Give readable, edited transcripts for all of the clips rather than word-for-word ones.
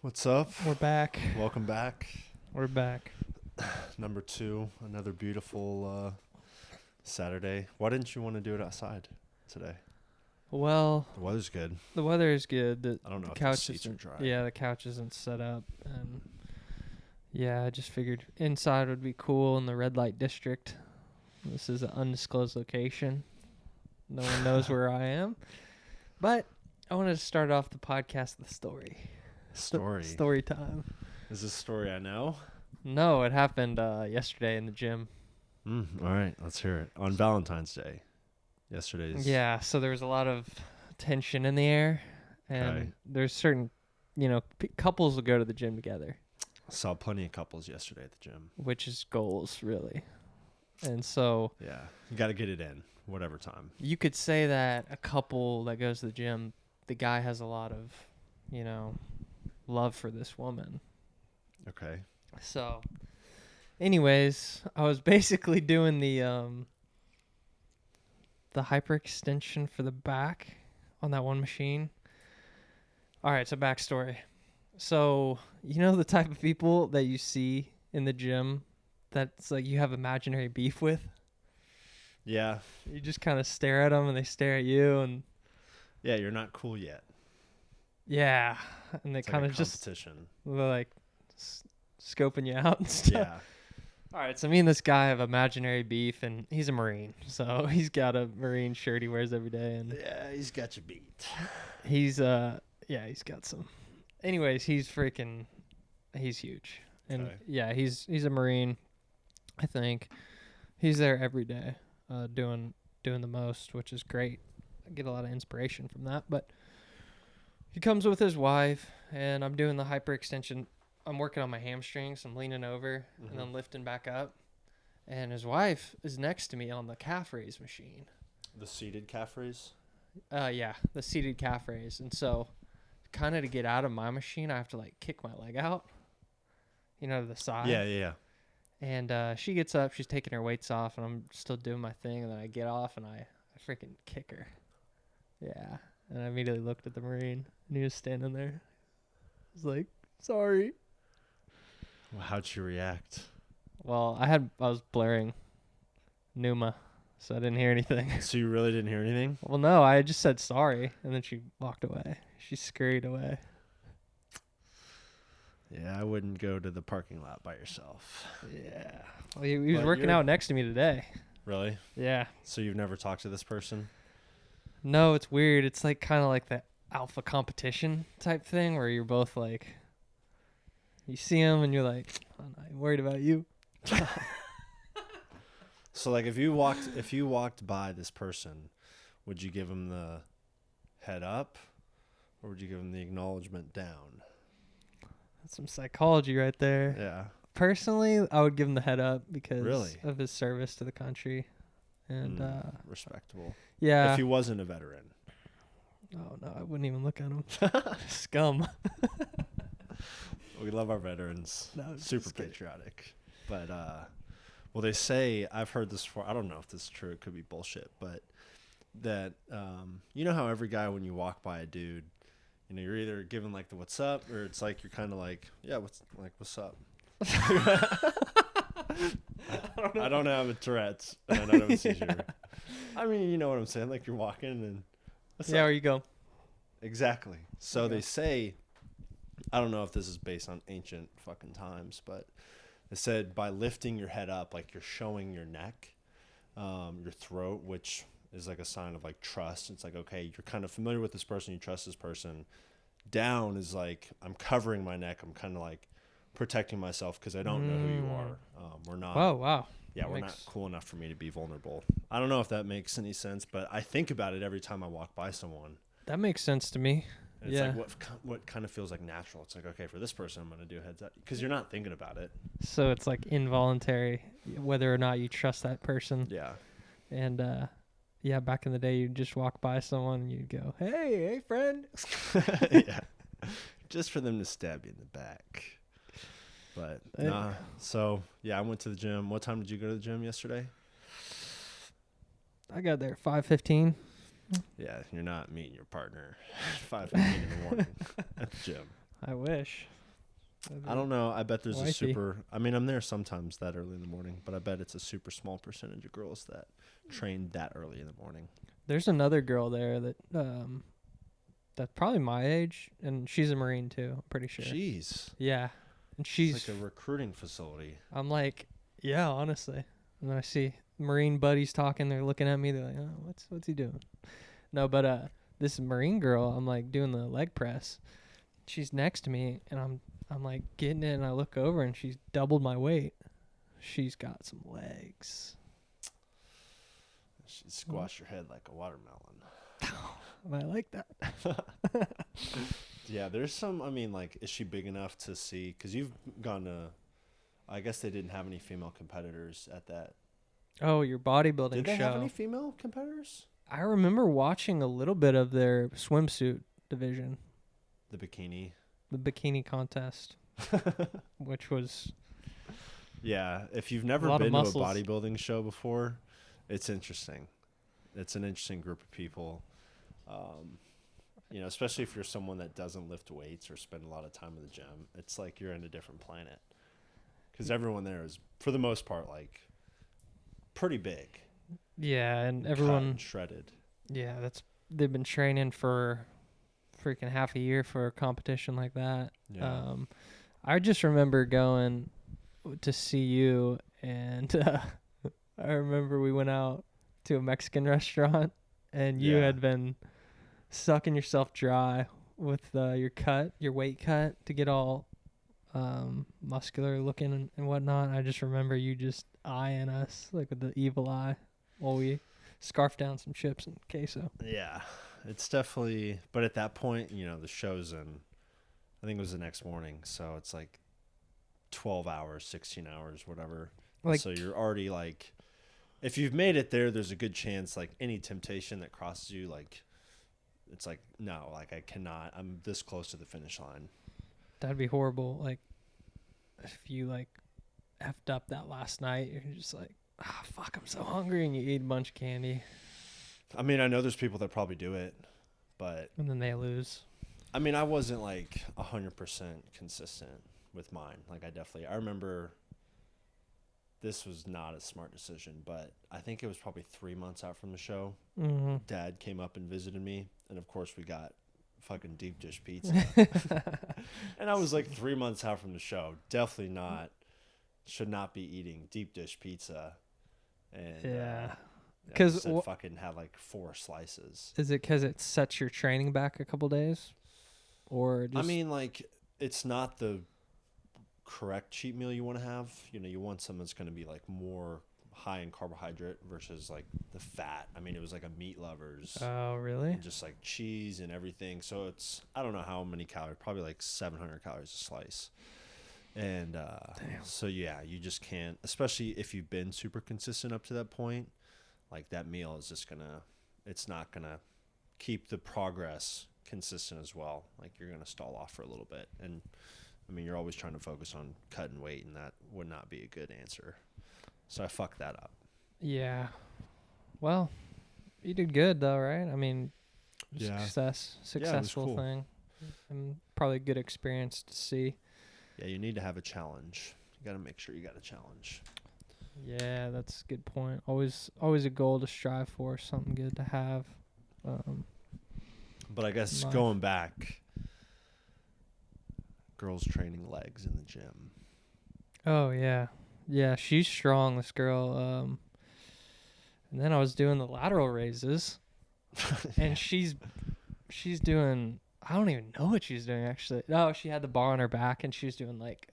What's up? We're back. Welcome back. We're back. Number 2, another beautiful Saturday. Why didn't you want to do it outside today? Well, The weather's good. the weather is good. I don't know The if the couch seats are isn't. dry. Yeah, the couch isn't set up, and yeah, I just figured inside would be cool in the red light district. This is an undisclosed location. No one knows where I am, but I wanted to start off the podcast with a story. Story time. Is this a story I know? No, it happened yesterday in the gym. All right, let's hear it. On Valentine's Day. Yesterday's. Yeah, so there was a lot of tension in the air, and Okay. there's certain, couples will go to the gym together, Saw plenty of couples yesterday at the gym. which is goals, really. And so Yeah. You got to get it in, whatever time. you could say that a couple that goes to the gym, the guy has a lot of, love for this woman. Okay. So, anyways, I was basically doing the hyperextension for the back on that one machine. All right, so backstory. So, you know the type of people that you see in the gym that's like you have imaginary beef with? Yeah. You just kind of stare at them and they stare at you, and Yeah, you're not cool yet. yeah, and they It's kind like of a just competition. like scoping you out and stuff. Yeah. All right, so me and this guy have imaginary beef, and he's a Marine, so he's got a Marine shirt he wears every day, and Yeah, he's got you beat. he's he's got some. Anyways, he's huge, and Okay. yeah, he's a Marine. I think he's there every day, doing the most, which is great. I get a lot of inspiration from that. But he comes with his wife, and I'm doing the hyperextension. I'm working on my hamstrings. I'm leaning over and then lifting back up, and his wife is next to me on the calf raise machine. The seated calf raise? Yeah, the seated calf raise. And so, kind of to get out of my machine, I have to like kick my leg out, to the side. Yeah. And she gets up, she's taking her weights off, and I'm still doing my thing. And then I get off and I freaking kick her. Yeah. And I immediately looked at the Marine, and he was standing there. I was like, sorry. Well, how'd you react? Well, I was blaring Numa, so I didn't hear anything. So you really didn't hear anything? Well, no, I just said sorry, and then she walked away. She scurried away. Yeah, I wouldn't go to the parking lot by yourself. Yeah. Well, he was But working out next to me today. Really? Yeah. So you've never talked to this person? No, it's weird. It's like kind of like the alpha competition type thing where you're both like, you see him and you're like, I'm not worried about you. So like if you walked by this person, would you give him the head up or would you give him the acknowledgement down? That's some psychology right there. Yeah. Personally, I would give him the head up because Really? of his service to the country. And Respectable. yeah. If he wasn't a veteran. Oh, no, I wouldn't even look at him. Scum. We love our veterans. No, I'm Super just kidding. patriotic. But well, they say, I've heard this before, I don't know if this is true, it could be bullshit, but that you know how every guy when you walk by a dude, you're either giving like the what's up or it's like you're kind of like, yeah, what's up? I don't have a Tourette's and I don't have a seizure. Yeah. I mean, you know what I'm saying? Like you're walking and what's Yeah, up? where you go? Exactly. So Okay. they say, I don't know if this is based on ancient fucking times, but they said by lifting your head up, like you're showing your neck, your throat, which is like a sign of like trust. It's like, okay, you're kind of familiar with this person, you trust this person. Down is like, I'm covering my neck. I'm kind of like protecting myself because I don't know who you are. We're not. Oh, wow. Yeah, That we're makes- not cool enough for me to be vulnerable. I don't know if that makes any sense, but I think about it every time I walk by someone. That makes sense to me. And it's Yeah. like what kind of feels like natural. It's like, okay, for this person, I'm going to do a heads up because you're not thinking about it. So it's like involuntary, whether or not you trust that person. Yeah. And yeah, back in the day, you'd just walk by someone and you'd go, hey, friend. Yeah. Just for them to stab you in the back. But nah. So yeah, I went to the gym. What time did you go to the gym yesterday? I got there at 5:15. Yeah, you're not meeting your partner 5:15 in the morning at the gym. I wish. I don't know. I bet there's a Wifey. super. I mean, I'm there sometimes that early in the morning, but I bet it's a super small percentage of girls that train that early in the morning. There's another girl there that that's probably my age, and she's a Marine too. I'm pretty sure. Jeez. Yeah, and she's It's like a recruiting facility. I'm like, yeah, honestly. And then I see Marine buddies talking. They're looking at me. They're like, oh, what's he doing? No, but this Marine girl, I'm like doing the leg press. She's next to me, and I'm like getting it, and I look over, and she's doubled my weight. She's got some legs. She'd squash your head like a watermelon. I like that. Yeah, there's some. I mean, like, is she big enough to see? Because you've gone to. I guess they didn't have any female competitors at that. Oh, your bodybuilding show. Did they have any female competitors? I remember watching a little bit of their swimsuit division, The bikini. the bikini contest, which was Yeah, if you've never lot of been to a muscles. bodybuilding show before, it's interesting. It's an interesting group of people. You know, especially if you're someone that doesn't lift weights or spend a lot of time in the gym. It's like you're in a different planet. Because everyone there is, for the most part, like, pretty big. yeah, and cut everyone and shredded. yeah, they've been training for freaking half a year for a competition like that. Yeah. I just remember going to see you, and I remember we went out to a Mexican restaurant, and you Yeah. had been sucking yourself dry with your weight cut to get all muscular looking and whatnot. I just remember you just eyeing us like with the evil eye while we scarfed down some chips and queso. Yeah, it's definitely. But at that point, you know, the show's in. I think it was the next morning, so it's like 12 hours, 16 hours, whatever. Like- so you're already like, if you've made it there, there's a good chance like any temptation that crosses you, like, it's like no, like I cannot. I'm this close to the finish line. That'd be horrible. Like if you like effed up that last night, you're just like, fuck, I'm so hungry, and you eat a bunch of candy, I mean, I know there's people that probably do it, but and then they lose. I mean, I wasn't like 100% consistent with mine. Like I remember this was not a smart decision, but I think it was probably 3 months out from the show. Mm-hmm. Dad came up and visited me, and of course we got fucking deep dish pizza. And I was like 3 months out from the show. Definitely should not be eating deep dish pizza. And Yeah. I 'Cause just fucking had like 4 slices. Is it because it sets your training back a couple days, or just I mean, like, it's not the correct cheat meal you want to have. You know, you want something that's going to be like more high in carbohydrate versus like the fat. I mean, it was like a meat lovers. Oh, really? And just like cheese and everything. So it's, I don't know how many calories, probably like 700 calories a slice. And so, yeah, you just can't, especially if you've been super consistent up to that point. Like that meal is just it's not going to keep the progress consistent as well. Like you're going to stall off for a little bit. And I mean, you're always trying to focus on cutting weight, and that would not be a good answer. So I fucked that up. Yeah. Well, you did good though, right? I mean, Yeah. successful cool. thing, and probably a good experience to see. Yeah, you need to have a challenge. You got to make sure you got a challenge. Yeah, that's a good point. Always a goal to strive for, something good to have. But I guess Life. going back, girls training legs in the gym. Oh yeah, yeah. She's strong, this girl. And then I was doing the lateral raises, and she's doing. I don't even know what she's doing actually. No, she had the bar on her back, and she was doing like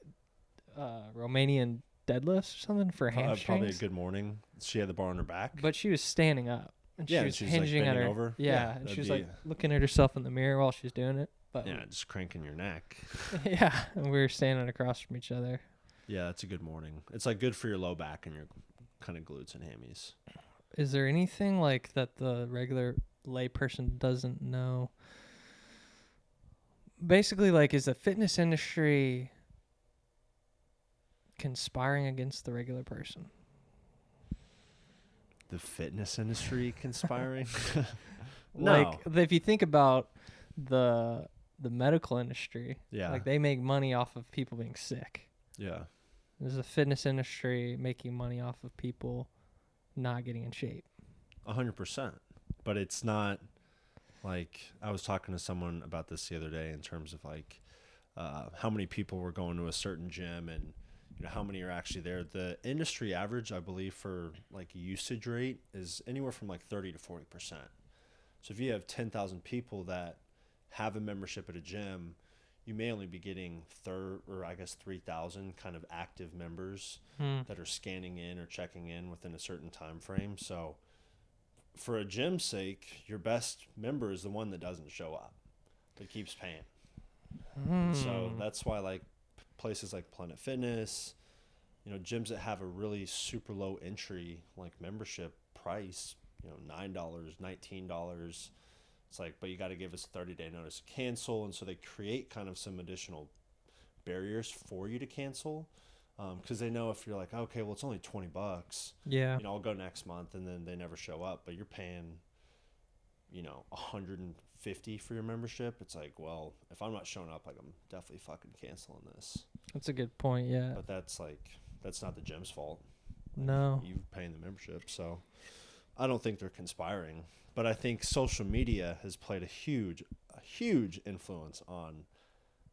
Romanian deadlifts or something for hamstrings. Probably a good morning. She had the bar on her back. But she was standing up, and Yeah, she and was she was, like, hinging at bending her. over. Yeah, Yeah, and that'd she was be- like looking at herself in the mirror while she's doing it. But Yeah, just cranking your neck. yeah, and we were standing across from each other. Yeah, that's a good morning. It's like good for your low back and your kind of glutes and hammies. Is there anything like that the regular layperson doesn't know? Basically, like, is the fitness industry conspiring against the regular person? The fitness industry conspiring? No. Like, if you think about the the medical industry. Yeah. Like, they make money off of people being sick. Yeah. There's a fitness industry making money off of people not getting in shape. 100%. But it's not like, I was talking to someone about this the other day in terms of like how many people were going to a certain gym and how many are actually there. The industry average, I believe, for like usage rate is anywhere from like 30 to 40%. So if you have 10,000 people that have a membership at a gym, you may only be getting 3,000 kind of active members that are scanning in or checking in within a certain time frame. So for a gym's sake, your best member is the one that doesn't show up, that keeps paying. So that's why like places like Planet Fitness, gyms that have a really super low entry like membership price, $9, $19. It's like, but you got to give us a 30-day notice to cancel. And so they create kind of some additional barriers for you to cancel. Because they know if you're like, okay, well, it's only $20. Yeah. I'll go next month, and then they never show up. But you're paying, $150 for your membership. It's like, well, if I'm not showing up, like, I'm definitely fucking canceling this. That's a good point. Yeah. But that's not the gym's fault. No. You paying the membership, so I don't think they're conspiring. But I think social media has played a huge influence on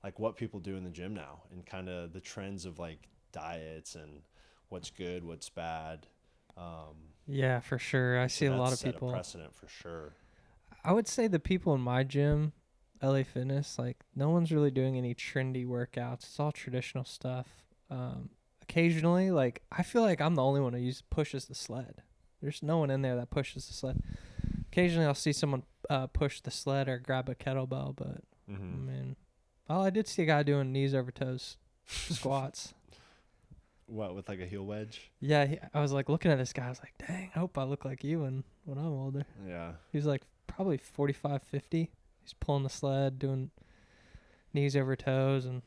like what people do in the gym now, and kind of the trends of like diets and what's good, what's bad. Yeah, for sure. I see a lot of people. Set a precedent for sure. I would say the people in my gym, LA Fitness, like no one's really doing any trendy workouts. It's all traditional stuff. Occasionally, like I feel like I'm the only one who pushes the sled. There's no one in there that pushes the sled. Occasionally, I'll see someone push the sled or grab a kettlebell, but I mean, I did see a guy doing knees over toes squats. What, with like a heel wedge? Yeah, I was like looking at this guy. I was like, dang, I hope I look like you when I'm older. Yeah. He was like probably 45, 50. He's pulling the sled, doing knees over toes, and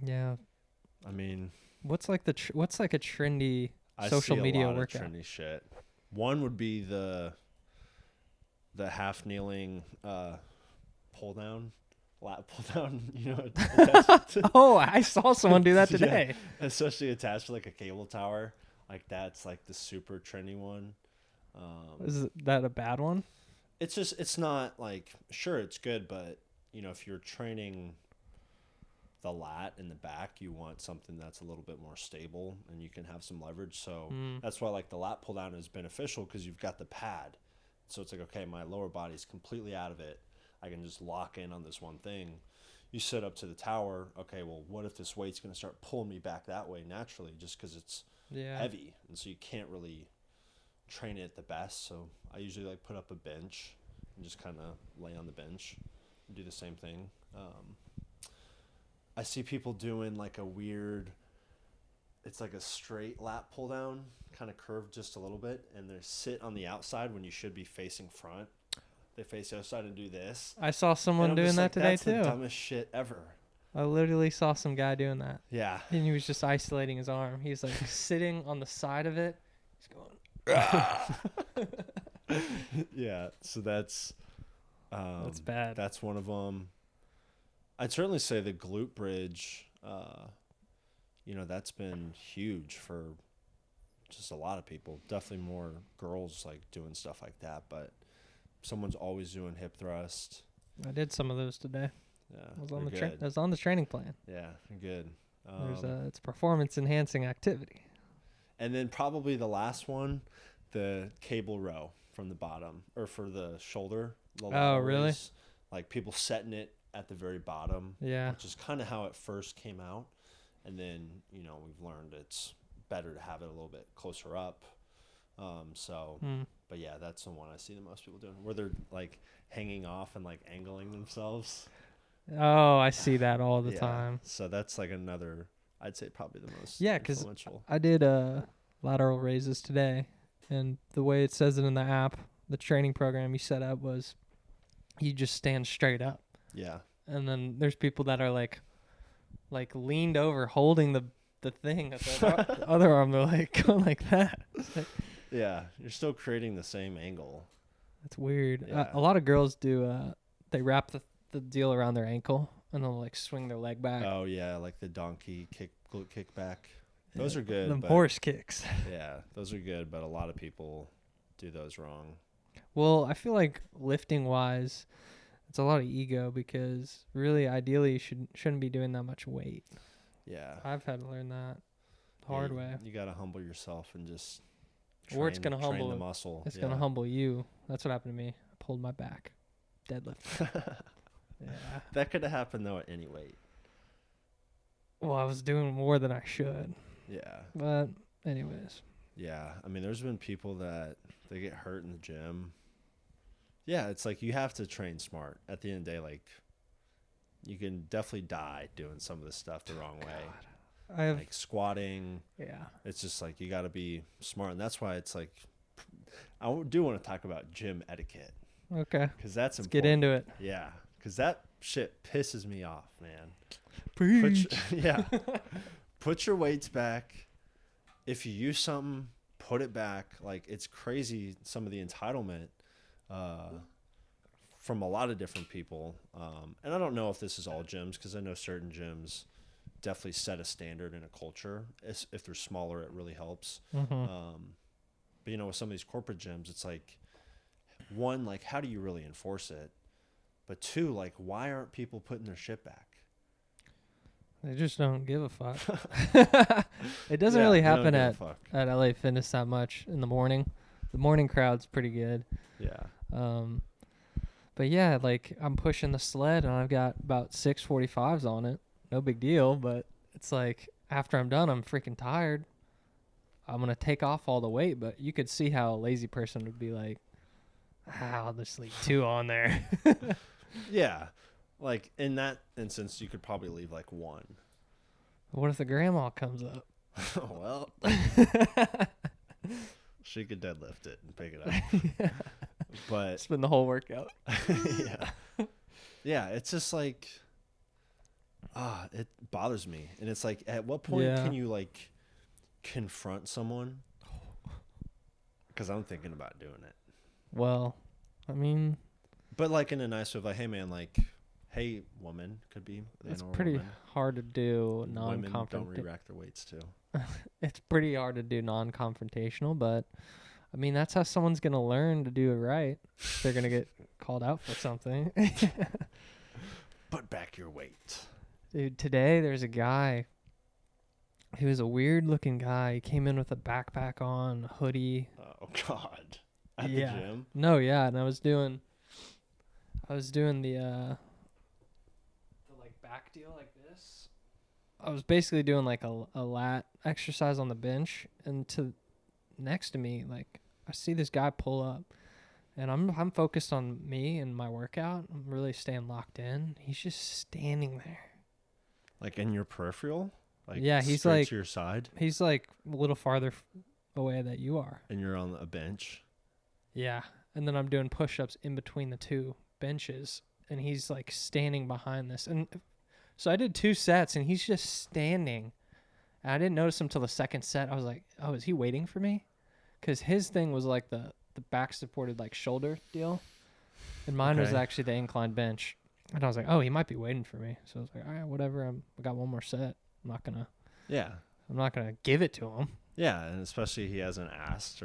yeah. I mean, what's like a trendy social media workout? Of trendy shit. One would be the half kneeling pull down. Lat pull down, Oh, I saw someone do that today. Yeah, especially attached to like a cable tower. Like that's like the super trendy one. Is that a bad one? It's not like, sure, it's good, but if you're training the lat in the back, you want something that's a little bit more stable and you can have some leverage. So that's why like the lat pull down is beneficial, because you've got the pad. So it's like, okay, my lower body's completely out of it. I can just lock in on this one thing. You sit up to the tower. Okay, well, what if this weight's going to start pulling me back that way naturally, just because it's heavy, and so you can't really train it the best. So I usually like put up a bench and just kind of lay on the bench and do the same thing. I see people doing like a weird, it's like a straight lat pull down, kind of curved just a little bit, and they sit on the outside when you should be facing front. They face the other side and do this. I saw someone doing that today too. That's the dumbest shit ever. I literally saw some guy doing that. Yeah. And he was just isolating his arm. He's like sitting on the side of it. He's going. Yeah. So that's bad. That's one of them. I'd certainly say the glute bridge. That's been huge for just a lot of people. Definitely more girls like doing stuff like that, but someone's always doing hip thrust. I did some of those today. Yeah, I was on the training plan. Yeah, good. It's a performance enhancing activity. And then probably the last one, the cable row from the bottom, or for the shoulder. Oh, really? Like people setting it at the very bottom. Yeah. Which is kind of how it first came out. And then, we've learned it's better to have it a little bit closer up. But yeah, that's the one I see the most people doing, where they're like hanging off and like angling themselves. Oh, I see that all the time. So that's like another, I'd say probably the most influential. I did lateral raises today, and the way it says it in the app, the training program you set up was you just stand straight up. Yeah. And then there's people that are like leaned over holding the thing at the other arm. They're like going like that. Yeah, you're still creating the same angle. That's weird. Yeah. A lot of girls do. They wrap the deal around their ankle, and they'll like swing their leg back. Oh yeah, like the donkey glute kick back. Those are good. Them but horse kicks. yeah, those are good, but a lot of people do those wrong. Well, I feel like lifting wise, it's a lot of ego because really, ideally, you shouldn't be doing that much weight. Yeah. I've had to learn that the hard way. You got to humble yourself and just Or it's gonna humble the muscle. It's gonna humble you. That's what happened to me. I pulled my back, deadlift. Yeah. That could have happened though at any weight. Well, I was doing more than I should. Yeah. But anyways. Yeah. I mean, there's been people that they get hurt in the gym. Yeah, it's like you have to train smart. At the end of the day, like you can definitely die doing some of this stuff the wrong way. Like squatting. Yeah. It's just like you got to be smart, and that's why it's like I do want to talk about gym etiquette. Okay. Because that's important. Get into it. Yeah. Because that shit pisses me off, man. Preach. Put your weights back. If you use something, put it back. Like, it's crazy, some of the entitlement from a lot of different people. And I don't know if this is all gyms, because I know certain gyms definitely set a standard in a culture. If they're smaller, it really helps. Mm-hmm. But, with some of these corporate gyms, it's like, one, like, how do you really enforce it? But two, like, why aren't people putting their shit back? They just don't give a fuck. It doesn't really happen at LA Fitness that much in the morning. The morning crowd's pretty good. Yeah. But yeah, like I'm pushing the sled and I've got about 645s on it. No big deal, but it's like after I'm done, I'm freaking tired. I'm going to take off all the weight, but you could see how a lazy person would be like, I'll just leave 2 on there. Yeah. Like, in that instance, you could probably leave, like, 1. What if the grandma comes up? Well, she could deadlift it and pick it up. Yeah. But spend the whole workout. Yeah. Yeah, it's just like, it bothers me. And it's like, at what point can you, like, confront someone? Because I'm thinking about doing it. Well, I mean... But, like, in a nice way, like, hey, man, like... Hey, woman, could be. It's pretty hard to do non-confrontational. Women don't re-rack their weights, too. It's pretty hard to do non-confrontational, but, I mean, that's how someone's going to learn to do it right. They're going to get called out for something. Put back your weight. Dude, today there's a guy. He was a weird-looking guy. He came in with a backpack on, a hoodie. Oh, God. At the gym? No, yeah, and I was doing the back deal like this. I was basically doing like a lat exercise on the bench, and next to me, like I see this guy pull up, and I'm focused on me and my workout. I'm really staying locked in. He's just standing there, like in your peripheral. Like he's straight like to your side. He's like a little farther away that you are, and you're on a bench. Yeah, and then I'm doing push-ups in between the 2 benches, and he's like standing behind this, and so I did 2 sets and he's just standing, and I didn't notice him till the second set. I was like, oh, is he waiting for me? Because his thing was like the back supported like shoulder deal, and mine was actually the incline bench, and I was like, oh, he might be waiting for me. So I was like, all right, whatever, I got 1 more set. I'm not gonna give it to him. Yeah, and especially he hasn't asked.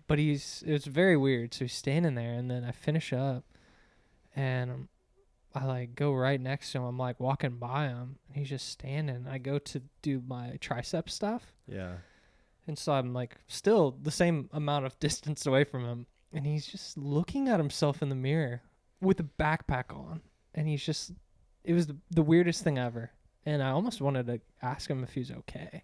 But it was very weird. So he's standing there, and then I finish up, and I like go right next to him. I'm like walking by him, and he's just standing. I go to do my tricep stuff. Yeah. And so I'm like still the same amount of distance away from him, and he's just looking at himself in the mirror with a backpack on, and it was the weirdest thing ever. And I almost wanted to ask him if he was okay.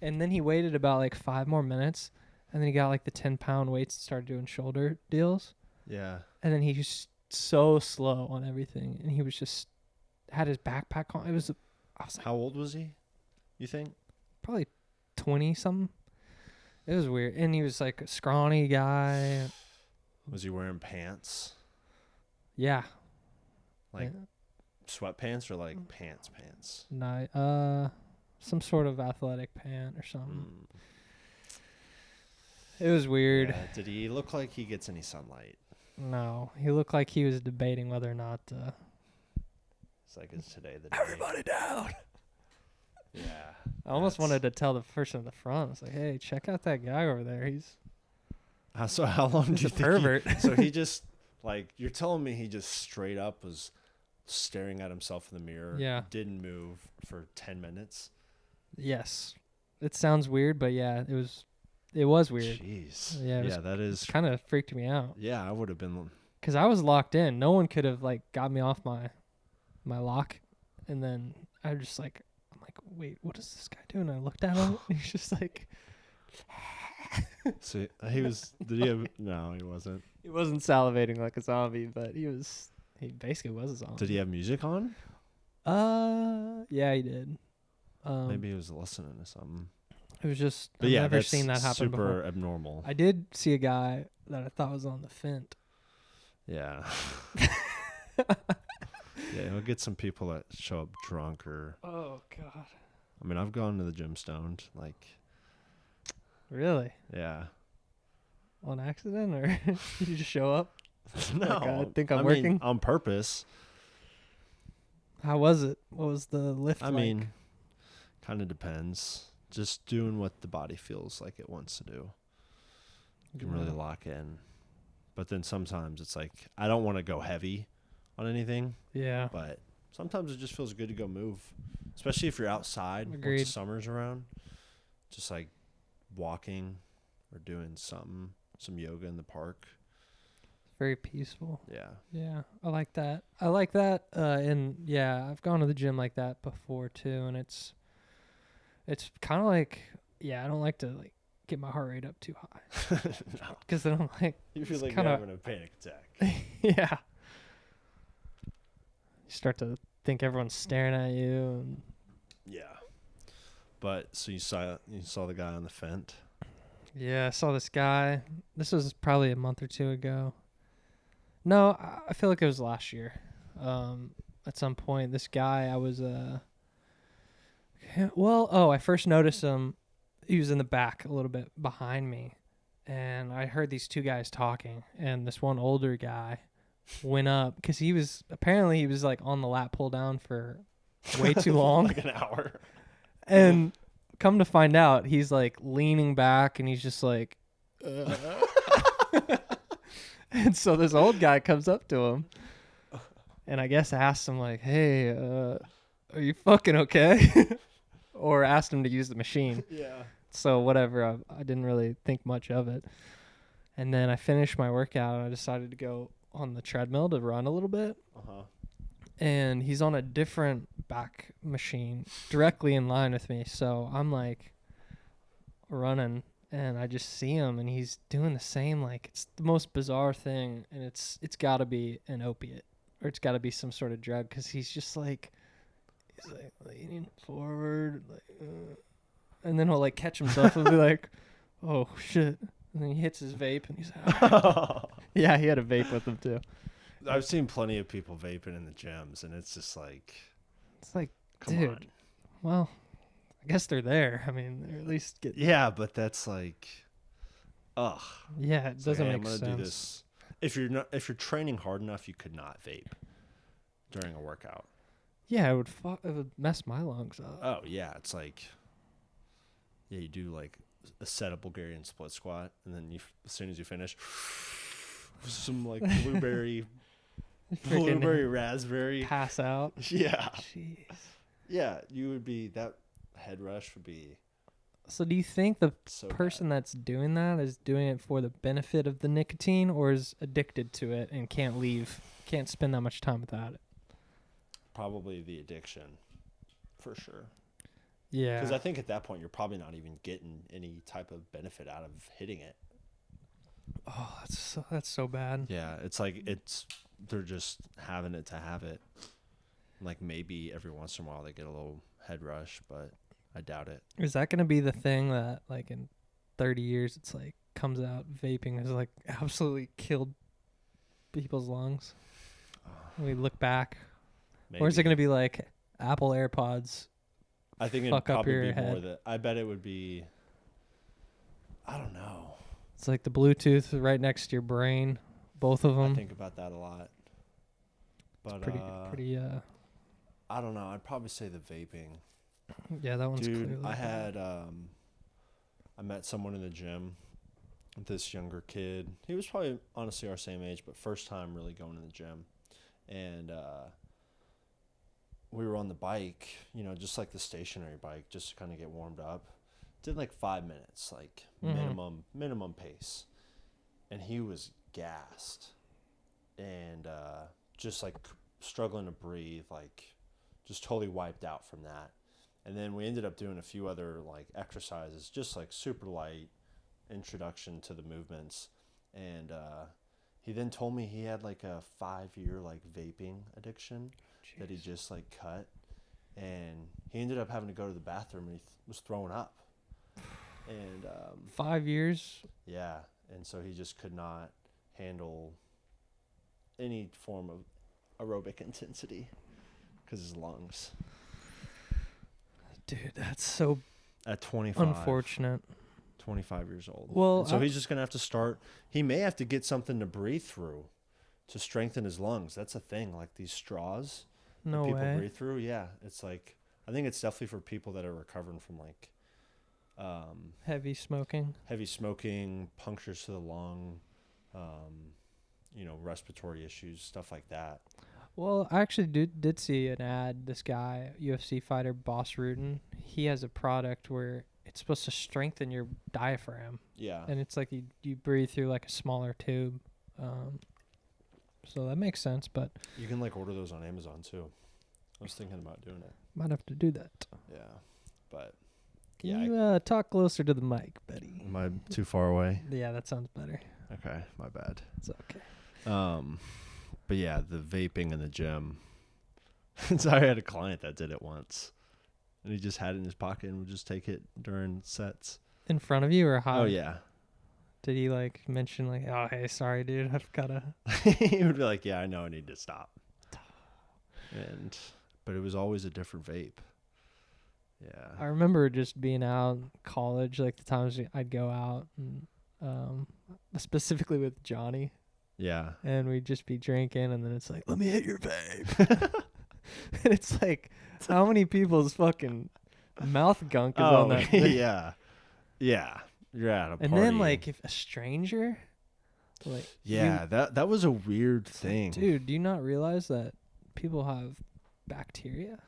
And then he waited about like 5 more minutes, and then he got like the 10-pound weights and started doing shoulder deals. Yeah. And then he just so slow on everything, and he was just had his backpack on. I was like, how old was he, you think? Probably 20 something. It was weird. And he was like a scrawny guy. Was he wearing pants? Yeah. Like sweatpants or like pants? No, some sort of athletic pant or something. It was weird. Yeah. Did he look like he gets any sunlight? No, he looked like he was debating whether or not to It's like, is today the day? Everybody down. Yeah. I almost wanted to tell the person in the front. I was like, hey, check out that guy over there. He's So how long do he's you a think pervert. so he just, like, you're telling me he just straight up was staring at himself in the mirror, Yeah. didn't move for 10 minutes? Yes. It sounds weird, but yeah, it was weird. Jeez. Yeah, it was that is. kind of freaked me out. Yeah, I would have been. Because I was locked in. No one could have, like, got me off my lock. And then I just, like, I'm like, wait, what is this guy doing? I looked at him. And he's just like. So he was. Did he have? No, he wasn't. He wasn't salivating like a zombie, but he basically was a zombie. Did he have music on? Yeah, he did. Maybe he was listening to something. It was just, But I've yeah, never that's seen that happen super before. abnormal. I did see a guy that I thought was on the Fint. Yeah. Yeah, he'll get some people that show up drunk or. Oh God. I mean, I've gone to the gym stoned. Like. Really? Yeah. On accident, or did you just show up? No. Like, I think I'm I working. mean, on purpose. How was it? What was the lift I like? mean, kind of depends. Just doing what the body feels like it wants to do. You can really lock in. But then sometimes it's like, I don't want to go heavy on anything. Yeah. But sometimes it just feels good to go move. Especially if you're outside Agreed. once summer's around. Just like walking or doing something. Some yoga in the park. Very peaceful. Yeah. Yeah, I like that. And yeah, I've gone to the gym like that before too, and it's kind of like, yeah, I don't like to like get my heart rate up too high No. because then I'm like, You feel it's like kinda- you're having a panic attack. yeah. You start to think everyone's staring at you, and Yeah. But so you saw the guy on the Fent. yeah, I saw this guy. This was probably a month or two ago. No, I feel like it was last year. At some point, this guy, I first noticed him. He was in the back a little bit behind me, and I heard these two guys talking, and this one older guy went up because he was like on the lat pull down for way too long. Like an hour. And come to find out, he's like leaning back and he's just like, and so this old guy comes up to him and I guess asked him like, hey, are you fucking okay? Or asked him to use the machine. Yeah. So whatever, I didn't really think much of it. And then I finished my workout and I decided to go on the treadmill to run a little bit. Uh-huh. And he's on a different back machine directly in line with me. So I'm like running and I just see him and he's doing the same. Like, it's the most bizarre thing. And it's got to be an opiate or it's got to be some sort of drug because he's just like, he's like leaning forward. Like, and then he'll like catch himself and be like, oh shit. And then he hits his vape and he's like, yeah, he had a vape with him too. I've seen plenty of people vaping in the gyms, and it's just like, It's like, come dude. on. Well, I guess they're there. I mean, they're at least get. Yeah, but that's like, ugh. Yeah, it It's doesn't like, hey, make I'm sense. gonna do this. If you're training hard enough, you could not vape during a workout. Yeah, it would mess my lungs up. Oh yeah, it's like, yeah, you do like a set of Bulgarian split squat, and then as soon as you finish, some like blueberry raspberry. Pass out. Yeah. Jeez. Yeah, you would be, that head rush would be So do you think the so person that's doing that is doing it for the benefit of the nicotine or is addicted to it and can't spend that much time without it? probably the addiction, for sure. Yeah. Because I think at that point you're probably not even getting any type of benefit out of hitting it. Oh, that's so bad. Yeah, it's like they're just having it to have it. Like maybe every once in a while they get a little head rush, but I doubt it. Is that going to be the thing that like in 30 years it's like comes out vaping has like absolutely killed people's lungs? We look back. Maybe. Or is it going to be like Apple AirPods? I think it'd fuck up probably your be more head? that. I bet it would be. I don't know. It's like the Bluetooth right next to your brain, both of them. I think about that a lot. But pretty I don't know. I'd probably say the vaping. Yeah, that one's Dude, clearly I bad. had I met someone in the gym, this younger kid. He was probably honestly our same age, but first time really going to the gym. And we were on the bike, just like the stationary bike, just to kind of get warmed up. Did like 5 minutes, like Mm-hmm. minimum pace. And he was gassed and just like struggling to breathe, like just totally wiped out from that. And then we ended up doing a few other like exercises, just like super light introduction to the movements. And he then told me he had like a 5 year like vaping addiction that he Jeez. just like cut. And he ended up having to go to the bathroom and he was throwing up. And 5 years. yeah, and so he just could not handle any form of aerobic intensity because his lungs. Dude, that's so At 25, unfortunate. 25 years old. Well, And so he's just going to have to start. He may have to get something to breathe through to strengthen his lungs. That's a thing. Like these straws no that people way. breathe through. Yeah, it's like, I think it's definitely for people that are recovering from like Heavy smoking. heavy smoking, punctures to the lung, respiratory issues, stuff like that. Well, I actually did see an ad. This guy, UFC fighter Boss Rutan, he has a product where it's supposed to strengthen your diaphragm, Yeah. and it's like you breathe through like a smaller tube. So that makes sense, but You can like order those on Amazon too. I was thinking about doing it. might have to do that. Yeah. But Can yeah, you talk closer to the mic, buddy? am I too far away? Yeah, that sounds better. Okay, my bad. It's okay. But yeah, the vaping in the gym. So I had a client that did it once. And he just had it in his pocket and would just take it during sets. In front of you or how? Oh yeah. Did he like mention like, oh hey, sorry dude, I've gotta. He would be like, yeah, I know I need to stop. But it was always a different vape. Yeah. I remember just being out in college, like the times I'd go out, and specifically with Johnny, Yeah. and we'd just be drinking, and then it's like, let me hit your vape. And it's like, how many people's fucking mouth gunk is on that thing? yeah. Yeah. You're at a party. And then like if a stranger, like yeah, that was a weird thing. dude, do you not realize that people have bacteria?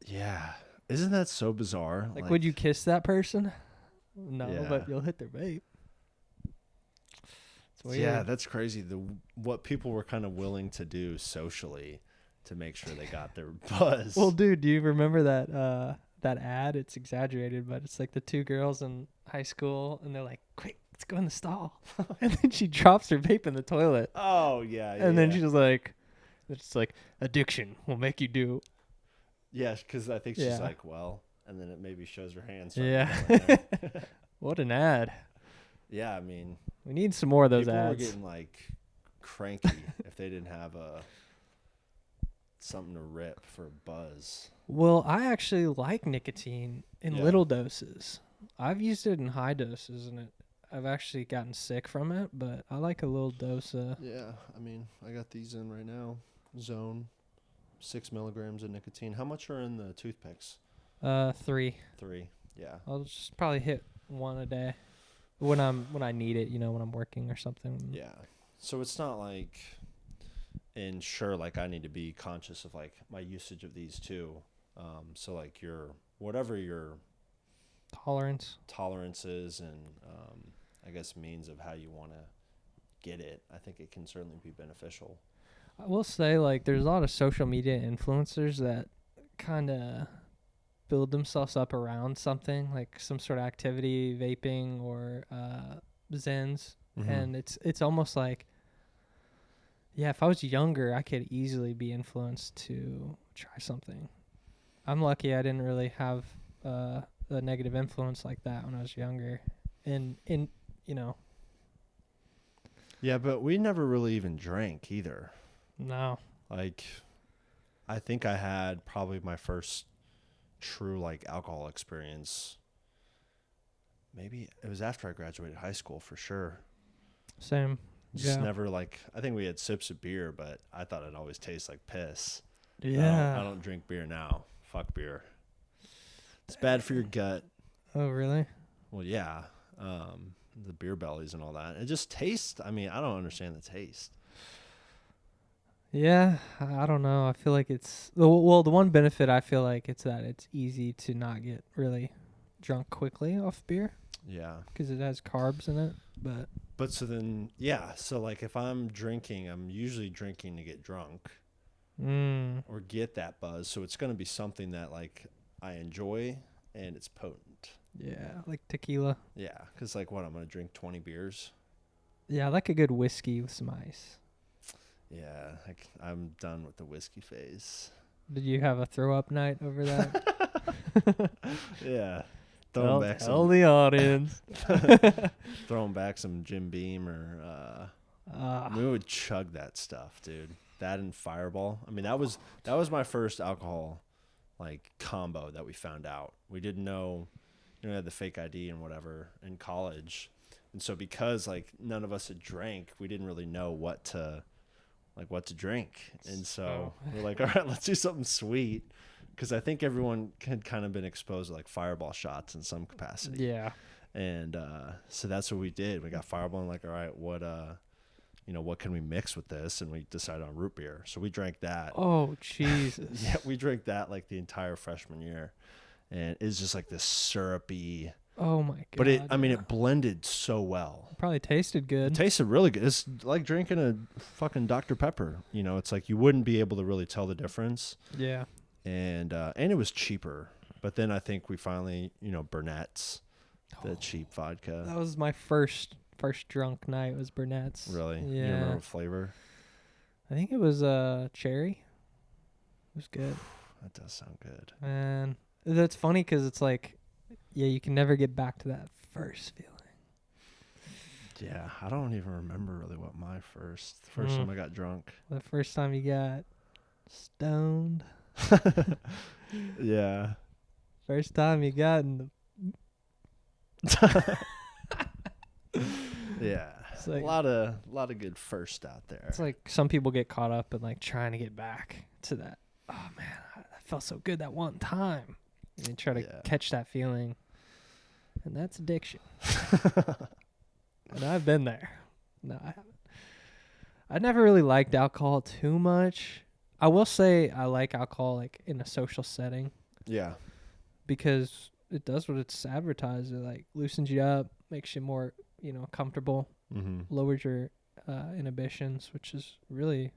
Yeah. Isn't that so bizarre? Like would you kiss that person? No, Yeah. but you'll hit their vape. It's weird. Yeah, that's crazy. What people were kind of willing to do socially to make sure they got their buzz. Well, dude, do you remember that ad? It's exaggerated, but it's like the two girls in high school, and they're like, "Quick, let's go in the stall," and then she drops her vape in the toilet, Oh yeah. and then she's like, "It's like addiction will make you do." yeah, because I think she's Yeah. like, well, and then it maybe shows her hands. Yeah. What an ad! Yeah, I mean, We need some more of those people were ads. getting like cranky if they didn't have something to rip for a buzz. Well, I actually like nicotine in Yeah. little doses. I've used it in high doses, and I've actually gotten sick from it. But I like a little dose of. Yeah, I mean, I got these in right now. Zone, 6 milligrams of nicotine. How much are in the toothpicks? 3. 3. Yeah. I'll just probably hit one a day when I need it. When I'm working or something. Yeah. So it's not like, and sure, like I need to be conscious of like my usage of these too. So like whatever your Tolerance. tolerance is and I guess means of how you want to get it, I think it can certainly be beneficial. I will say like there's a lot of social media influencers that kind of build themselves up around something like some sort of activity, vaping or Zens, and it's almost like. Yeah, if I was younger, I could easily be influenced to try something. I'm lucky I didn't really have a negative influence like that when I was younger. And Yeah, but we never really even drank either. no. Like, I think I had probably my first true like alcohol experience. Maybe it was after I graduated high school for sure. Same. Just Yeah. never like, I think we had sips of beer, but I thought it always tastes like piss. Yeah. I don't drink beer now. Fuck beer. It's bad for your gut. Oh, really? Well, yeah. The beer bellies and all that. It just tastes. I mean, I don't understand the taste. Yeah, I don't know. I feel like it's the one benefit I feel like it's that it's easy to not get really drunk quickly off beer Yeah. because it has carbs in it. But so then, yeah. So like if I'm drinking, I'm usually drinking to get drunk or get that buzz. So it's going to be something that like I enjoy and it's potent. Yeah, like tequila. Yeah. Because like what? I'm going to drink 20 beers. Yeah, I like a good whiskey with some ice. Yeah. I'm done with the whiskey phase. Did you have a throw up night over that? Yeah. Tell the audience. Throwing back some Jim Beam or we would chug that stuff, dude. That and Fireball. I mean, that was my first alcohol like combo that we found out. We didn't know, we had the fake ID and whatever in college, and so because like none of us had drank, we didn't really know what to drink, and so we're like, all right, let's do something sweet. Because I think everyone had kind of been exposed to like Fireball shots in some capacity. Yeah. And so that's what we did. We got Fireball and like, all right, what can we mix with this? And we decided on root beer. So we drank that. Oh, Jesus. Yeah, we drank that like the entire freshman year. And it's just like this syrupy. Oh, my God. But it blended so well. Probably tasted good. It tasted really good. It's like drinking a fucking Dr. Pepper. It's like you wouldn't be able to really tell the difference. Yeah. And it was cheaper. But then I think we finally, Burnett's, the cheap vodka. That was my first drunk night was Burnett's. Really? Yeah. You remember what flavor? I think it was cherry. It was good. That does sound good. And that's funny because it's like, yeah, you can never get back to that first feeling. Yeah, I don't even remember really what my first time I got drunk. The first time you got stoned. Yeah. First time you got in the yeah. It's like, a lot of good first out there. It's like some people get caught up in like trying to get back to that. Oh man, I felt so good that one time. And they try to catch that feeling. And that's addiction. And I've been there. No, I haven't. I never really liked alcohol too much. I will say I like alcohol like in a social setting. Yeah. Because it does what it's advertised. It like loosens you up, makes you more, comfortable, lowers your inhibitions, which is really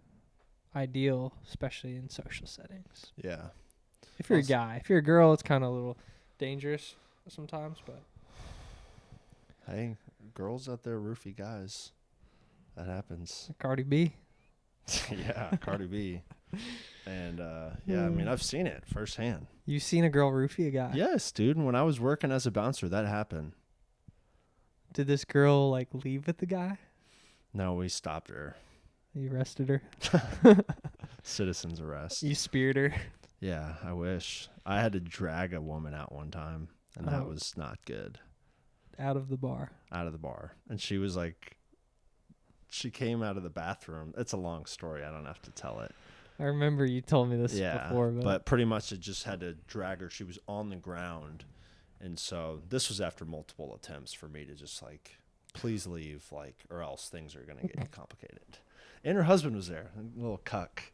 ideal, especially in social settings. Yeah. If you're a guy, if you're a girl, it's kind of a little dangerous sometimes, but hey, girls out there, roofie guys. That happens. Cardi B. Yeah, Cardi B. And I mean, I've seen it firsthand. You seen a girl roofie a guy? Yes, dude. When I was working as a bouncer, that happened. Did this girl like leave with the guy? No, we stopped her. You arrested her? Citizen's arrest. You speared her? Yeah, I wish. I had to drag a woman out one time, and that was not good. Out of the bar. Out of the bar. And she was like, she came out of the bathroom. It's a long story. I don't have to tell it. I remember you told me this before. But pretty much it just had to drag her. She was on the ground. And so this was after multiple attempts for me to just like, please leave, like, or else things are going to get complicated. And her husband was there, a little cuck.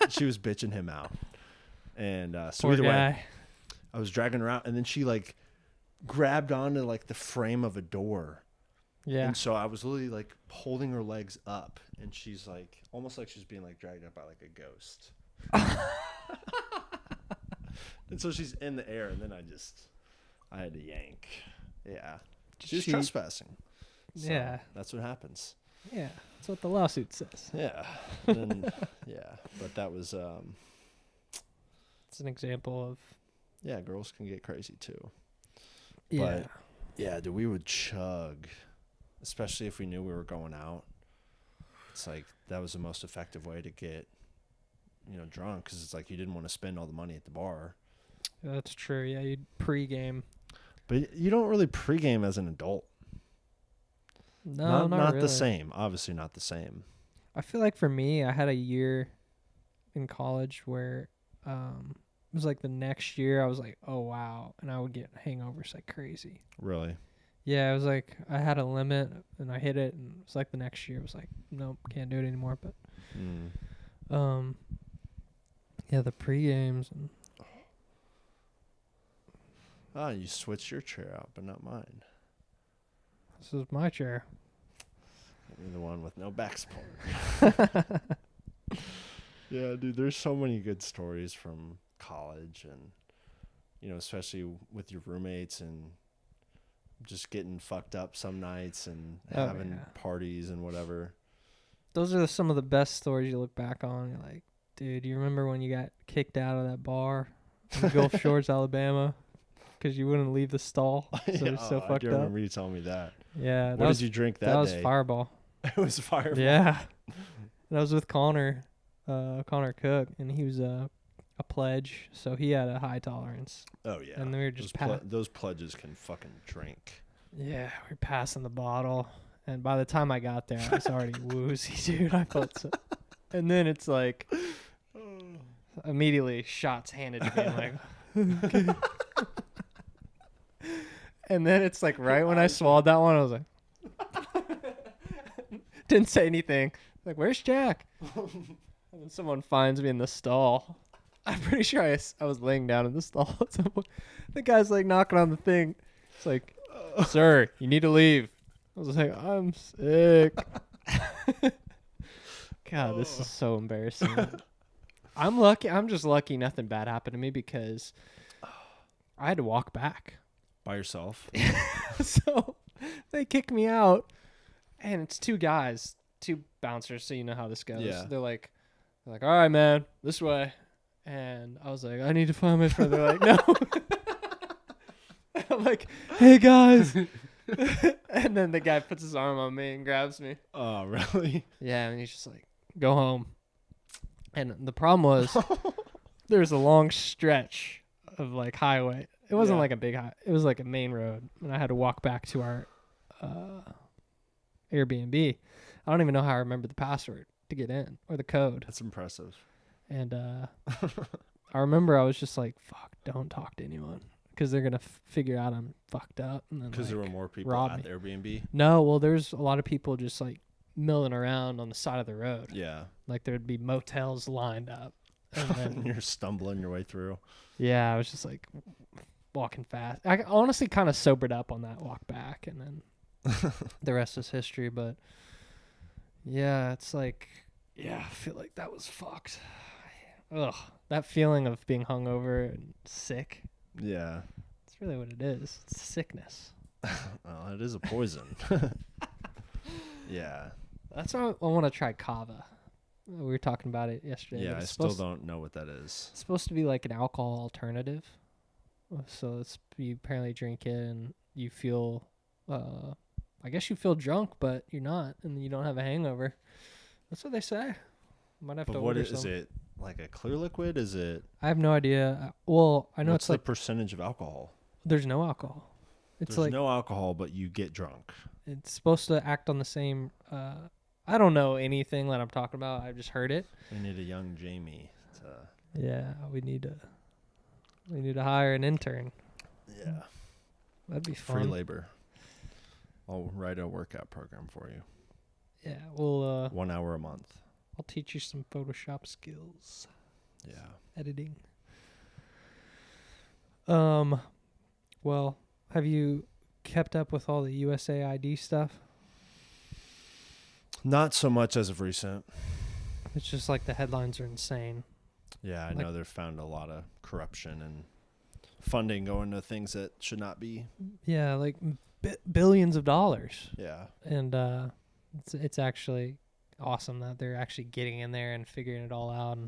She was bitching him out. And so poor either guy. way, I was dragging her out, and then she like grabbed onto like the frame of a door. Yeah. And so I was literally like holding her legs up, and she's like almost like she's being like dragged up by like a ghost. And so she's in the air, and then I had to yank. Yeah. She was trespassing. So yeah. That's what happens. Yeah. That's what the lawsuit says. Yeah. And yeah. But that was it's an example of yeah, girls can get crazy too. yeah. But yeah, dude, we would chug, especially if we knew we were going out. It's like that was the most effective way to get, drunk, because it's like you didn't want to spend all the money at the bar. That's true. Yeah, you'd pregame. But you don't really pregame as an adult. No, not really. the The same. Obviously not the same. I feel like for me, I had a year in college where it was like the next year I was like, oh wow, and I would get hangovers like crazy. Really? Yeah, it was like I had a limit and I hit it, and it was like the next year it was like, nope, can't do it anymore. But yeah, the pre-games and you switched your chair out, but not mine. this is my chair. You're the one with no back support. Yeah, dude, there's so many good stories from college, and you know, especially with your roommates and just getting fucked up some nights and having parties and whatever. Those are some of the best stories you look back on. You're like, dude, you remember when you got kicked out of that bar in Gulf Shores, Alabama, because you wouldn't leave the stall? So Yeah, you're so fucked I do up. remember you telling me that. Yeah. What did you drink that day? That was Fireball. It was Fireball. Yeah. And I was with Connor Cook, and he was a pledge, so he had a high tolerance. Oh, yeah. And we were just those pledges can fucking drink. Yeah, we were passing the bottle, and by the time I got there, I was already woozy, dude. I felt so. And then it's like, immediately shots handed to me. I'm like, okay. And then it's like right when I swallowed that one, I was like, didn't say anything. Like, where's Jack? And then someone finds me in the stall. I'm pretty sure I was laying down in the stall at some point. The guy's like knocking on the thing. It's like, sir, you need to leave. I was like, I'm sick. God, this is so embarrassing. I'm lucky. I'm just lucky nothing bad happened to me because I had to walk back. By yourself? So they kick me out, and it's two guys, two bouncers, so you know how this goes. Yeah. They're like, all right, man, this way. And I was like, I need to find my friend. They're like, no. I'm like, hey, guys. And then the guy puts his arm on me and grabs me. Oh, really? Yeah, and he's just like, go home. And the problem was there's a long stretch of like highway. It wasn't like a big high. It was like a main road, and I had to walk back to our Airbnb. I don't even know how I remember the password to get in or the code. That's impressive. And I remember I was just like, fuck, don't talk to anyone because they're going to figure out I'm fucked up. Because there were more people at the Airbnb? No, well, there's a lot of people just like milling around on the side of the road. Yeah. Like there'd be motels lined up. And then you're stumbling your way through. Yeah, I was just like walking fast. I honestly kind of sobered up on that walk back, and then the rest is history. But yeah, it's like, yeah, I feel like that was fucked. Ugh, that feeling of being hungover and sick. Yeah. That's really what it is. It's sickness. Well, it is a poison. Yeah. That's why I want to try kava. We were talking about it yesterday. Yeah, I still don't know what that is. It's supposed to be like an alcohol alternative. So you apparently drink it and you feel, I guess you feel drunk, but you're not, and you don't have a hangover. That's what they say. Might have to order some. Is it? Like a clear liquid? Is it? I have no idea. Well, I know What's it's like the percentage of alcohol? There's no alcohol. It's There's no alcohol, but you get drunk. It's supposed to act on the same. I don't know anything that I'm talking about. I've just heard it. We need a young Jamie. Yeah, we need to hire an intern. Yeah, that'd be fun. Free labor. I'll write a workout program for you. Yeah, we'll 1 hour a month. I'll teach you some Photoshop skills. Yeah. Editing. Well, have you kept up with all the USAID stuff? Not so much as of recent. It's just like the headlines are insane. Yeah, I know they've found a lot of corruption and funding going to things that should not be. Yeah, like billions of dollars. Yeah. And it's actually awesome that they're actually getting in there and figuring it all out.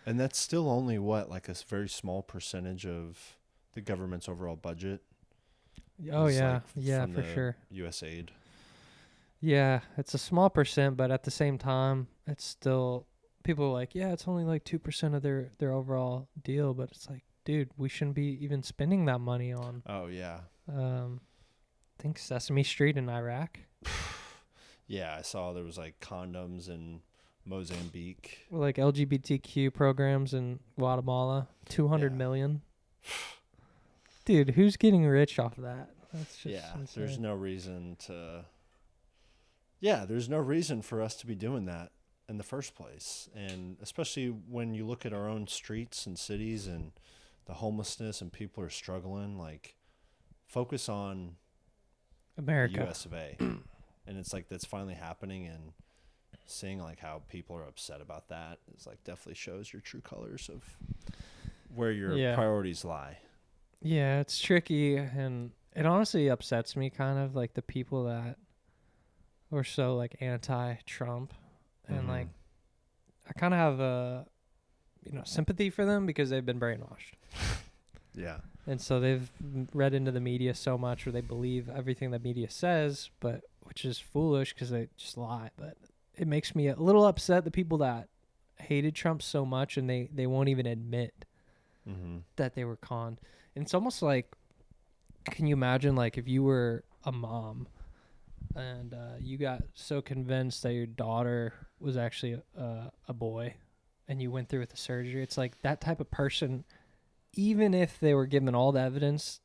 And that's still only like a very small percentage of the government's overall budget. Oh yeah, yeah, for sure. USAID. Yeah, it's a small percent, but at the same time, it's still people are like, yeah, it's only like 2% of their overall deal, but it's like, dude, we shouldn't be even spending that money on. Oh yeah. I think Sesame Street in Iraq. Yeah, I saw there was like condoms and Mozambique. Like LGBTQ programs in Guatemala, 200 Yeah. million. Dude, who's getting rich off of that? That's just insane. There's no reason to. Yeah, there's no reason for us to be doing that in the first place, and especially when you look at our own streets and cities and the homelessness and people are struggling. Like, focus on America. the U.S. of A. And it's like that's finally happening, and seeing like how people are upset about that is like definitely shows your true colors of where your priorities lie. Yeah, it's tricky, and it honestly upsets me kind of like the people that were so like anti-Trump, and like I kind of have a sympathy for them because they've been brainwashed. Yeah. And so they've read into the media so much, or they believe everything the media says, but which is foolish because they just lie. But it makes me a little upset the people that hated Trump so much and they won't even admit that they were conned. And it's almost like, can you imagine like if you were a mom and you got so convinced that your daughter was actually a boy and you went through with the surgery? It's like that type of person, even if they were given all the evidence,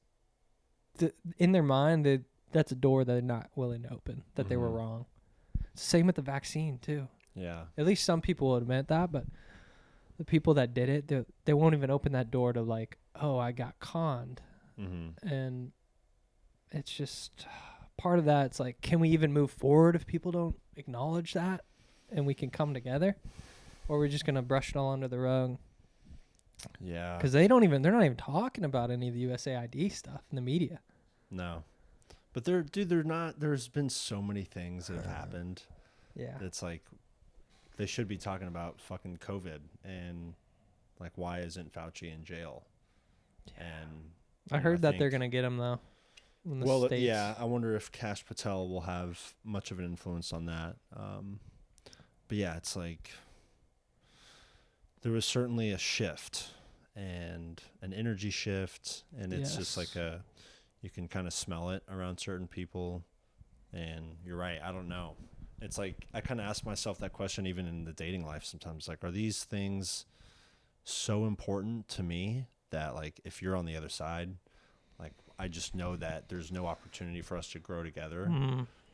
in their mind, that's a door that they're not willing to open, that they were wrong. Same with the vaccine, too. Yeah. At least some people will admit that, but the people that did it, they won't even open that door to like, oh, I got conned. And it's just part of that. It's like, can we even move forward if people don't acknowledge that and we can come together? Or we're just going to brush it all under the rug? Yeah. Because they're not even talking about any of the USAID stuff in the media. No. But they're not. There's been so many things that have happened. Yeah. It's like they should be talking about fucking COVID and like why isn't Fauci in jail? Yeah. And I heard that they're gonna get him though. In the States. Yeah. I wonder if Kash Patel will have much of an influence on that. But yeah, it's like there was certainly a shift and an energy shift, and it's just like you can kind of smell it around certain people. And you're right. I don't know. It's like I kind of ask myself that question even in the dating life sometimes. Like, are these things so important to me that like if you're on the other side, like I just know that there's no opportunity for us to grow together.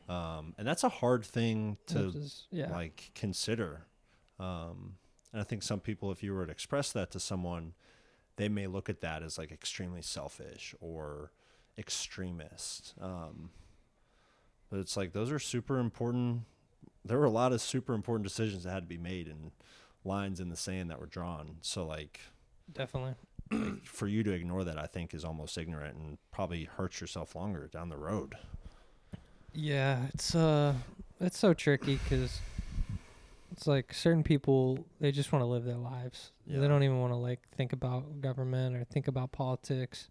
And that's a hard thing to like consider. And I think some people, if you were to express that to someone, they may look at that as like extremely selfish or extremist. But it's like those are super important. There were a lot of super important decisions that had to be made and lines in the sand that were drawn. So like definitely like, for you to ignore that, I think is almost ignorant and probably hurts yourself longer down the road. Yeah, it's so tricky because it's like certain people, they just want to live their lives. Yeah. They don't even want to like think about government or think about politics.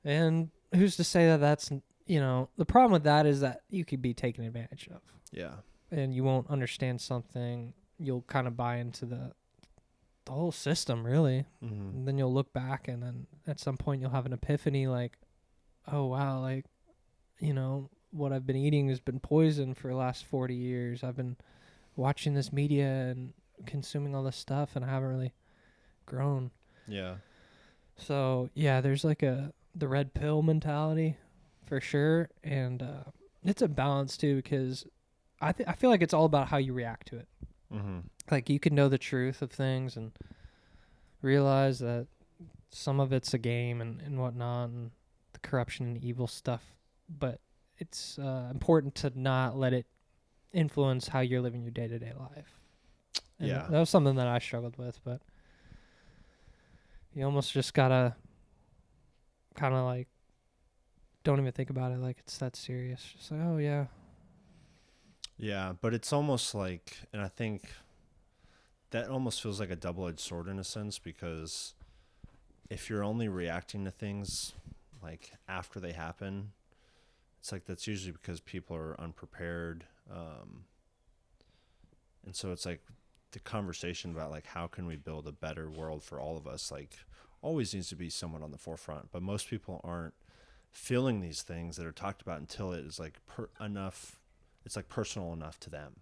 And who's to say that that's, the problem with that is that you could be taken advantage of. Yeah. And you won't understand something. You'll kind of buy into the whole system, really. And then you'll look back, and then at some point you'll have an epiphany like, oh, wow, like, what I've been eating has been poison for the last 40 years. I've been watching this media and consuming all this stuff, and I haven't really grown. Yeah. So, yeah, there's like the red pill mentality for sure. And it's a balance, too, because I feel like it's all about how you react to it. Like, you can know the truth of things and realize that some of it's a game and whatnot, and the corruption and evil stuff. But it's important to not let it influence how you're living your day-to-day life. And yeah. That was something that I struggled with, but you almost just gotta kind of like don't even think about it like it's that serious. Just like, oh, yeah. Yeah, but it's almost like, and I think that almost feels like a double-edged sword in a sense, because if you're only reacting to things like after they happen, it's like that's usually because people are unprepared. And so it's like the conversation about like how can we build a better world for all of us, like always needs to be someone on the forefront. But most people aren't feeling these things that are talked about until it is like enough. It's like personal enough to them.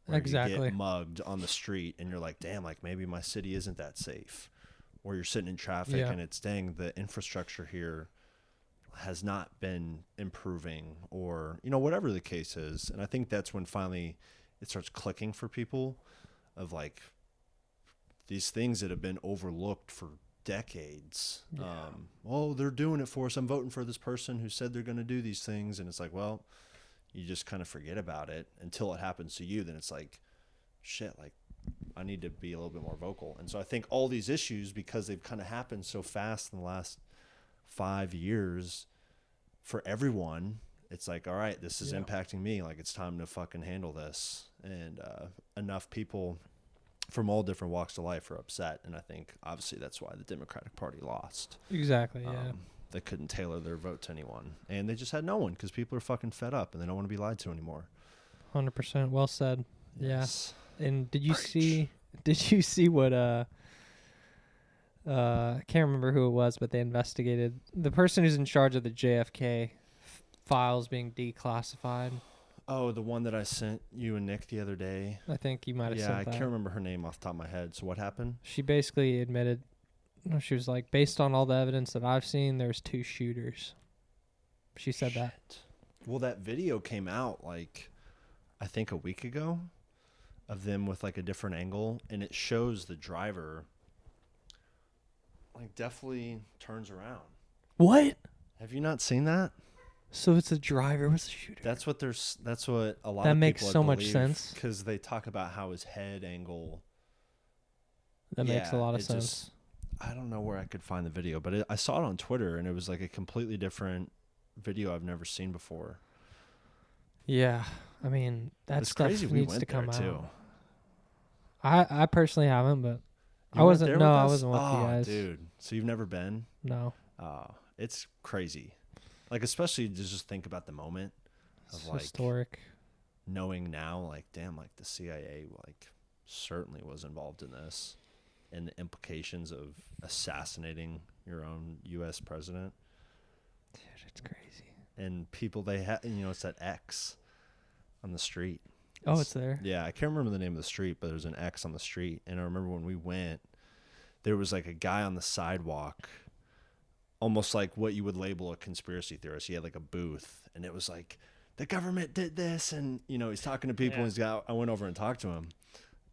where you Exactly. get mugged on the street and you're like, damn, like maybe my city isn't that safe. Or you're sitting in traffic Yeah. and it's, dang, the infrastructure here has not been improving, or, you know, whatever the case is. And I think that's when finally it starts clicking for people of like these things that have been overlooked for decades. Yeah. Oh, they're doing it for us. I'm voting for this person who said they're going to do these things. And it's like, well, you just kind of forget about it until it happens to you. Then it's like, shit, like I need to be a little bit more vocal. And so I think all these issues, because they've kind of happened so fast in the last 5 years for everyone, it's like, all right, this is impacting me. Like it's time to fucking handle this. And enough people from all different walks of life are upset. And I think obviously that's why the Democratic Party lost. Exactly. Yeah. They couldn't tailor their vote to anyone. And they just had no one because people are fucking fed up and they don't want to be lied to anymore. 100%. Well said. Yes. Yeah. And did you see what I can't remember who it was, but they investigated the person who's in charge of the JFK files being declassified. Oh, the one that I sent you and Nick the other day. I think you might have Yeah, sent I that. can't remember her name off the top of my head. So what happened? She basically admitted, she was like, based on all the evidence that I've seen, there's 2 shooters. She said that. Well, that video came out like I think a week ago of them with like a different angle, and it shows the driver like definitely turns around. What? Have you not seen that? So it's the driver was the shooter. That's what that's what a lot That of makes people so much believe, sense. because they talk about how his head angle. That makes a lot of it sense. just- I don't know where I could find the video, but I saw it on Twitter, and it was like a completely different video I've never seen before. Yeah. I mean, that It's stuff crazy we needs went to come there out. too. I personally haven't, but You I went wasn't. there No, with I us? wasn't with you guys. Dude. So you've never been? No. It's crazy. Like, especially to just think about the moment of It's like historic. knowing now, like, damn, like the CIA, like, certainly was involved in this, and the implications of assassinating your own U.S. president. Dude, it's crazy. And people they had, you know, it's that X on the street. Oh, it's there. Yeah, I can't remember the name of the street, but there's an X on the street. And I remember when we went, there was like a guy on the sidewalk, almost like what you would label a conspiracy theorist. He had like a booth, and it was like, the government did this. And, you know, he's talking to people. And I went over and talked to him,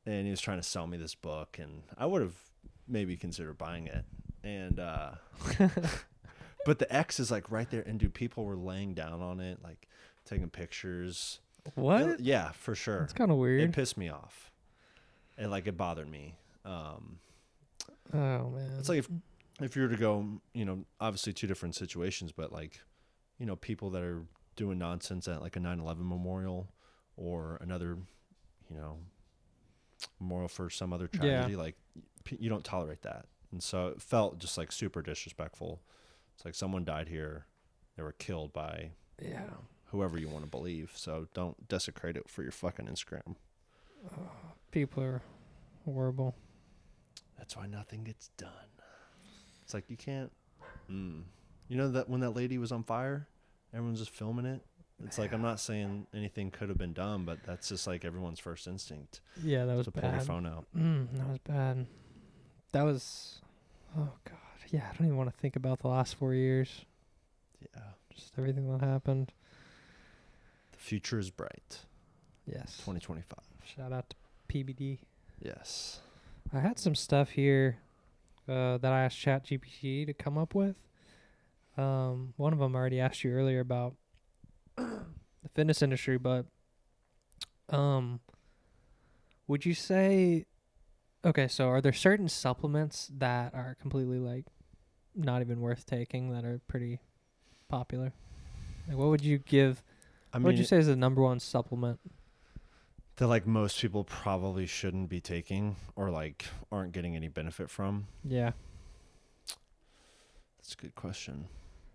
and he was trying to sell me this book. And I would have maybe considered buying it. And, but the X is like right there. And dude, people were laying down on it, like taking pictures. What? Yeah, for sure. It's kind of It weird. pissed me off. And like it bothered me. Oh man. It's like if you were to go, you know, obviously 2 different situations, but like, you know, people that are doing nonsense at like a 9/11 memorial or another, you know, memorial for some other tragedy, like you don't tolerate that. And so it felt just like super disrespectful. It's like someone died here, they were killed by whoever you want to believe. So don't desecrate it for your fucking Instagram. People are horrible. That's why nothing gets done. It's like you can't. You know that when that lady was on fire, everyone's just filming it. It's like, I'm not saying anything could have been done, but that's just like everyone's first instinct. Yeah, that was to bad. pull your phone out. That was bad. That was. Oh god. Yeah, I don't even want to think about the last 4 years. Yeah. Just everything that happened. The future is bright. Yes. 2025. Shout out to PBD. Yes. I had some stuff here that I asked ChatGPT to come up with. One of them I already asked you earlier about the fitness industry, but would you say, okay, so are there certain supplements that are completely like not even worth taking that are pretty popular? Like what would you give, what would you say is the number one supplement that like most people probably shouldn't be taking or like aren't getting any benefit from? Yeah. That's a good question.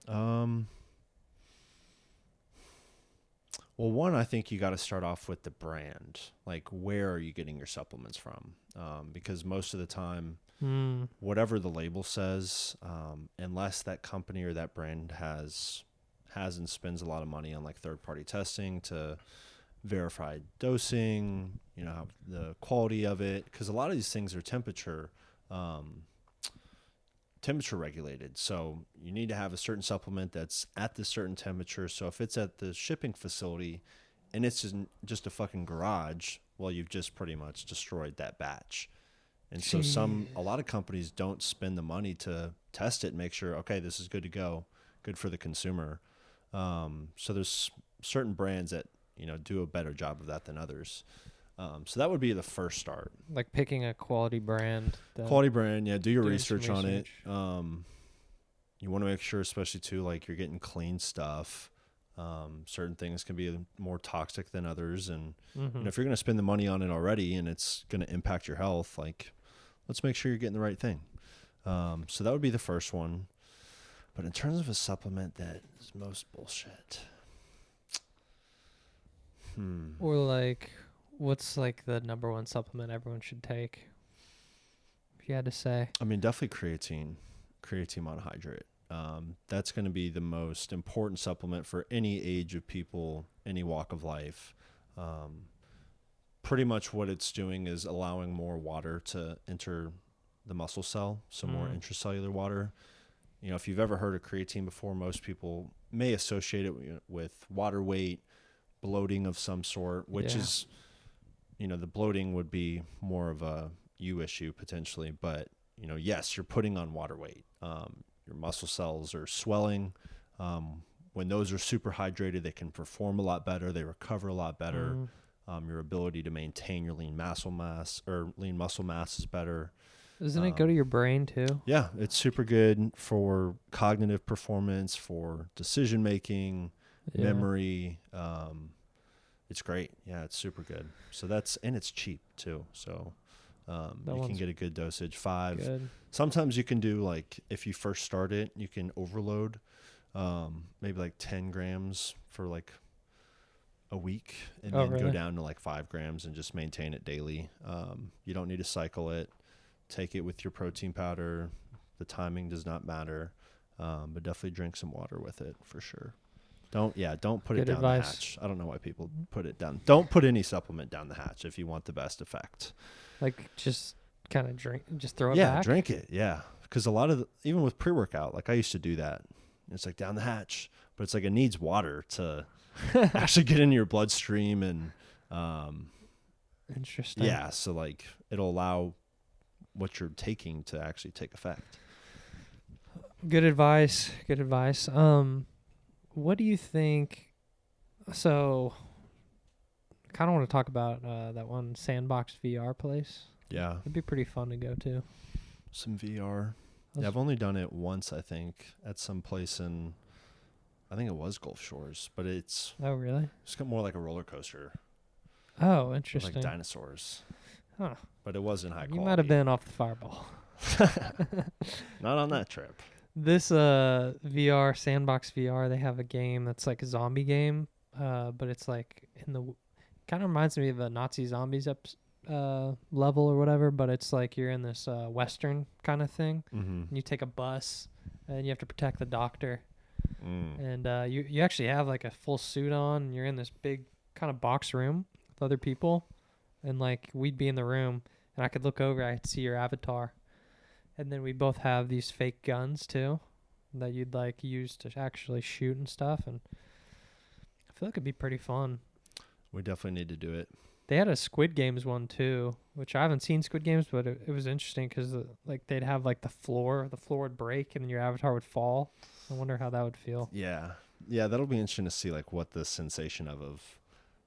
Well, one, I think you got to start off with the brand. Like, where are you getting your supplements from? Because most of the time, whatever the label says, unless that company or that brand has and spends a lot of money on like third-party testing to verified dosing, the quality of it, because a lot of these things are temperature regulated. So you need to have a certain supplement that's at this certain temperature. So if it's at the shipping facility and it's just a fucking garage, well, you've just pretty much destroyed that batch. And so a lot of companies don't spend the money to test it and make sure, okay, this is good to go, good for the consumer. So there's certain brands that, do a better job of that than others. So that would be the first start. Like picking a quality brand. Yeah. Do your research on it. You want to make sure, especially too, like you're getting clean stuff. Certain things can be more toxic than others. And if you're going to spend the money on it already and it's going to impact your health, like let's make sure you're getting the right thing. So that would be the first one. But in terms of a supplement that is most bullshit. Or like, what's like the number one supplement everyone should take? If you had to say. I mean, definitely creatine monohydrate. That's going to be the most important supplement for any age of people, any walk of life. Pretty much what it's doing is allowing more water to enter the muscle cell, so more intracellular water. If you've ever heard of creatine before, most people may associate it with water weight, bloating of some sort, which is, the bloating would be more of a you issue potentially. But, yes, you're putting on water weight. Your muscle cells are swelling. When those are super hydrated, they can perform a lot better. They recover a lot better. Your ability to maintain your lean muscle mass is better. Doesn't it go to your brain too? Yeah, it's super good for cognitive performance, for decision making, memory. It's great. Yeah, it's super good. So and it's cheap too. So you can get a good dosage. 5. Good. Sometimes you can do, like, if you first start it, you can overload maybe like 10 grams for like a week and then go down to like 5 grams and just maintain it daily. You don't need to cycle it. Take it with your protein powder. The timing does not matter, but definitely drink some water with it for sure. Don't put it down the hatch. I don't know why people put it down. Don't put any supplement down the hatch if you want the best effect. Like, just kind of just throw it back? Yeah, drink it. Yeah, because a lot of even with pre-workout, like I used to do that. It's like down the hatch, but it's like it needs water to actually get into your bloodstream and interesting. Yeah, so like it'll allow what you're taking to actually take effect. Good advice. What do you think? So, I kind of want to talk about that one Sandbox VR place. Yeah. It'd be pretty fun to go to. Some VR. Yeah, I've only done it once, I think, at some place I think it was Gulf Shores, but it's... Oh, really? It's more like a roller coaster. Oh, interesting. Like dinosaurs. Huh. But it wasn't high quality. You might have been off the fireball. Not on that trip. This VR, Sandbox VR, they have a game that's like a zombie game, but it's like kind of reminds me of the Nazi Zombies level or whatever, but it's like you're in this Western kind of thing, and you take a bus, and you have to protect the doctor, and you actually have like a full suit on, and you're in this big kind of box room with other people, and like we'd be in the room, and I could look over, I could see your avatar. And then we both have these fake guns too that you'd like use to actually shoot and stuff. And I feel like it'd be pretty fun. We definitely need to do it. They had a Squid Games one too, which I haven't seen Squid Games, but it was interesting because like they'd have like the floor would break and your avatar would fall. I wonder how that would feel. Yeah. Yeah, that'll be interesting to see like what the sensation of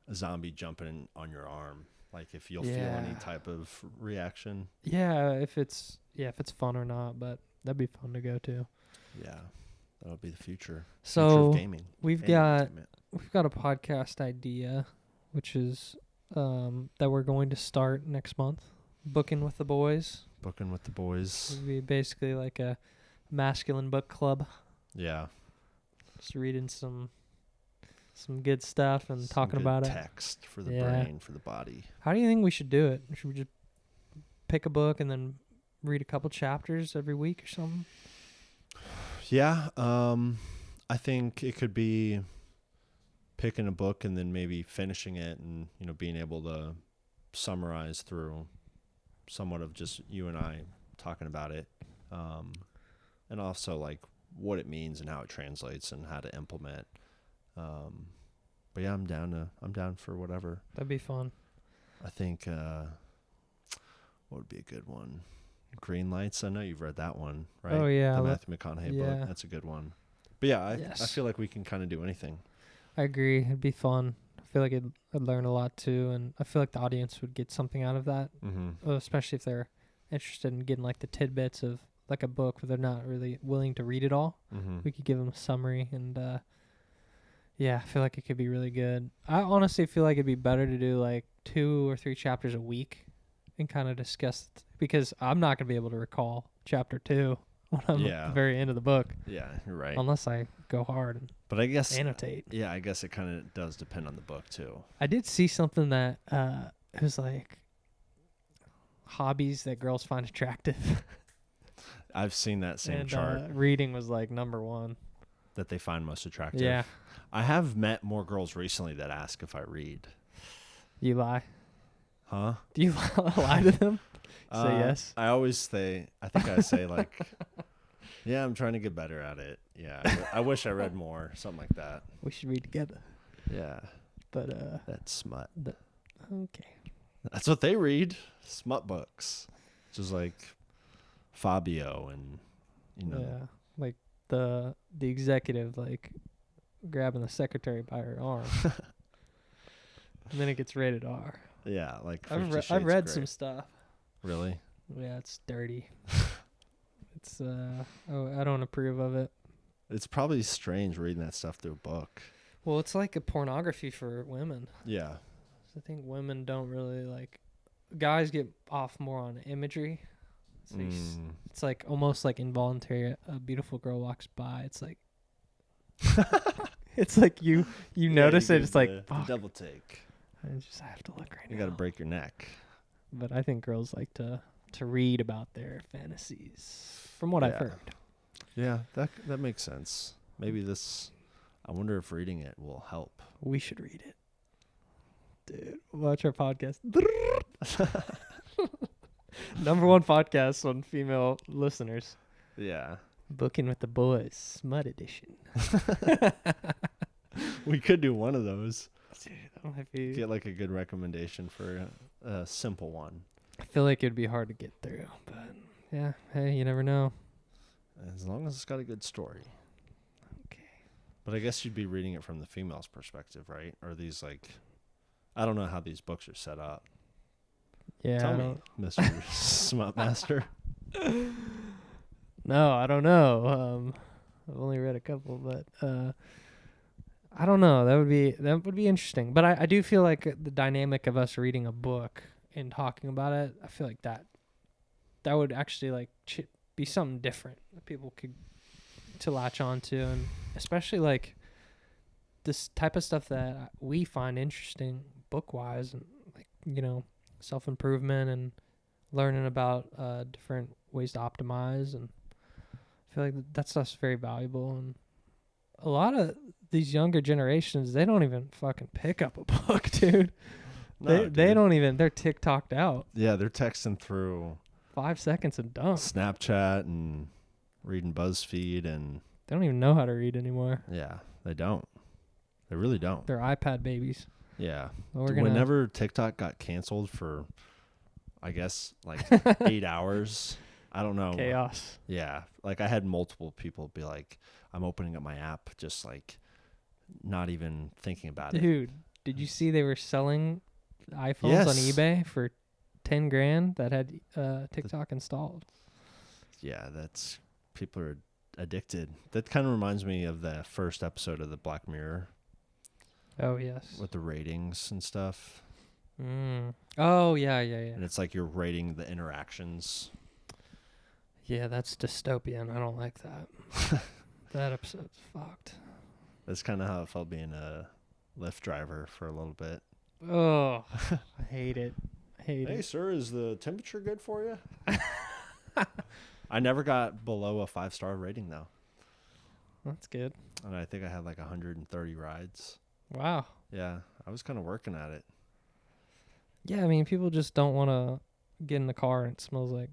a zombie jumping on your arm, like if you'll feel any type of reaction. Yeah, if it's fun or not, but that'd be fun to go to. Yeah, that'll be the future. So future of gaming. We've got a podcast idea, which is that we're going to start next month. Booking with the Boys. It'd be basically like a masculine book club. Yeah. Just reading some good stuff and talking about it. Text for the brain, for the body. How do you think we should do it? Should we just pick a book and then read a couple chapters every week or something? Yeah. I think it could be picking a book and then maybe finishing it and, you know, being able to summarize through somewhat of just you and I talking about it. And also like what it means and how it translates and how to implement. But yeah, I'm down for whatever. That'd be fun. I think, what would be a good one? Green Lights. I know you've read that one, right? Oh, yeah. The Matthew McConaughey yeah. book. That's a good one. But yeah, I Yes. feel like we can kind of do anything. I agree. It'd be fun. I feel like I'd learn a lot too, and I feel like the audience would get something out of that, especially if they're interested in getting like the tidbits of like a book, but they're not really willing to read it all. We could give them a summary, and yeah, I feel like it could be really good. I honestly feel like it'd be better to do like 2 or 3 chapters a week and kind of discuss because I'm not gonna be able to recall chapter 2 when I'm at the very end of the book. Yeah, you're right. Unless I go hard and I guess annotate. Yeah, I guess it kind of does depend on the book too. I did see something that it was like hobbies that girls find attractive. I've seen that same chart. Reading was like number 1 that they find most attractive. Yeah. I have met more girls recently that ask if I read. You lie? Huh? Do you lie to them? Say yes? I always say, I think I say like, yeah, I'm trying to get better at it. Yeah. I wish I read more. Something like that. We should read together. Yeah. But that's smut. Okay. That's what they read. Smut books. Just like Fabio and, you know. Yeah. Like the executive like grabbing the secretary by her arm. And then it gets rated R. Yeah, like I've read some stuff. Really? Yeah, it's dirty. It's I don't approve of it. It's probably strange reading that stuff through a book. Well, it's like a pornography for women. Yeah. I think women don't really like. Guys get off more on imagery. It's like almost like involuntary. A beautiful girl walks by. It's like. It's like you notice it. It's like the double take. I have to look right now. You got to break your neck. But I think girls like to read about their fantasies, from what I've heard. Yeah, that makes sense. Maybe this. I wonder if reading it will help. We should read it, dude. Watch our podcast. Number 1 podcast on female listeners. Yeah. Booking with the Boys, Smut Edition. We could do one of those. Dude, get like a good recommendation for a simple one. I feel like it'd be hard to get through, but yeah, hey, you never know. As long as it's got a good story. Okay. But I guess you'd be reading it from the female's perspective, right? Or these like, I don't know how these books are set up. Yeah. Tell me, Mr. Smut Master. No, I don't know. I've only read a couple, but I don't know. That would be interesting. But I do feel like the dynamic of us reading a book and talking about it, I feel like that would actually like be something different that people could to latch on to, and especially like this type of stuff that we find interesting book wise, and like, you know, self-improvement and learning about different ways to optimize, and I feel like that stuff's very valuable. And a lot of these younger generations, they don't even fucking pick up a book, dude. No, they don't even, they're TikToked out. Yeah, they're texting through 5 seconds and done. Snapchat and reading BuzzFeed, and they don't even know how to read anymore. Yeah, they don't. They really don't. They're iPad babies. Yeah. Well, whenever TikTok got canceled for, I guess, like 8 hours, I don't know. Chaos. Yeah. Like I had multiple people be like, I'm opening up my app, just like not even thinking about it. Dude, did you see they were selling iPhones on eBay for 10 grand that had TikTok installed? Yeah, that's, people are addicted. That kind of reminds me of the first episode of the Black Mirror. Oh, yes. With the ratings and stuff. Oh, yeah. And it's like you're rating the interactions. Yeah, that's dystopian. I don't like that. That episode's fucked. That's kind of how it felt being a Lyft driver for a little bit. Oh, I hate it. Hey, sir, is the temperature good for you? I never got below a 5-star rating, though. That's good. And I think I had like 130 rides. Wow. Yeah, I was kind of working at it. Yeah, I mean, people just don't want to get in the car and it smells like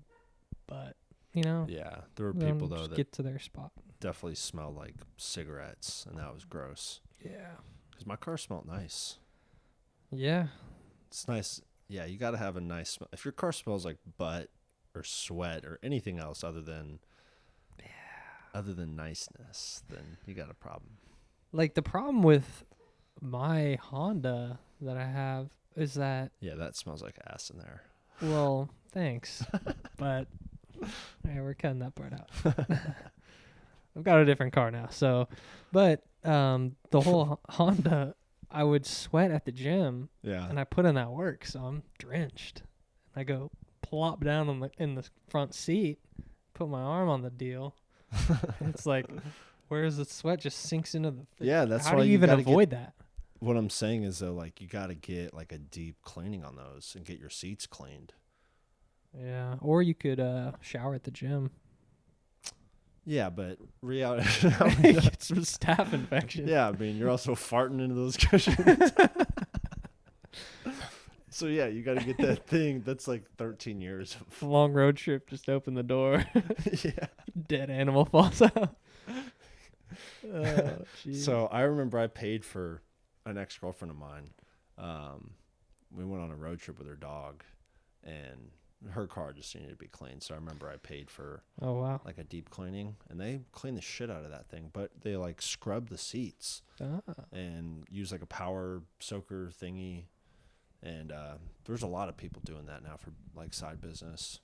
butt, you know? Yeah, there were Let 'em people though just that get to their spot. definitely smelled like cigarettes, and that was gross. Yeah. Because my car smelled nice. Yeah. It's nice. Yeah, you got to have a nice smell. If your car smells like butt or sweat or anything else other than niceness, then you got a problem. Like, the problem with my Honda that I have is that, Yeah, that smells like ass in there. well, thanks. But, yeah, we're cutting that part out. I've got a different car now. So, but the whole Honda, I would sweat at the gym. Yeah. And I put in that work, so I'm drenched. I go plop down in the front seat, put my arm on the deal. It's like, whereas the sweat just sinks into the. Yeah, that's how why do you even avoid that? What I'm saying is though, like you got to get like a deep cleaning on those and get your seats cleaned. Yeah, or you could shower at the gym. Yeah, but Get some staph infection. Yeah, I mean you're also farting into those cushions. So yeah, you got to get that thing. That's like 13 years of long road trip. Just open the door. Yeah, Dead animal falls out. Oh, so I remember I paid for an ex-girlfriend of mine. We went on a road trip with her dog, and her car just needed to be cleaned. So I remember I paid for like a deep cleaning, and they cleaned the shit out of that thing. But they like scrub the seats and use like a power soaker thingy. And there's a lot of people doing that now for like side business.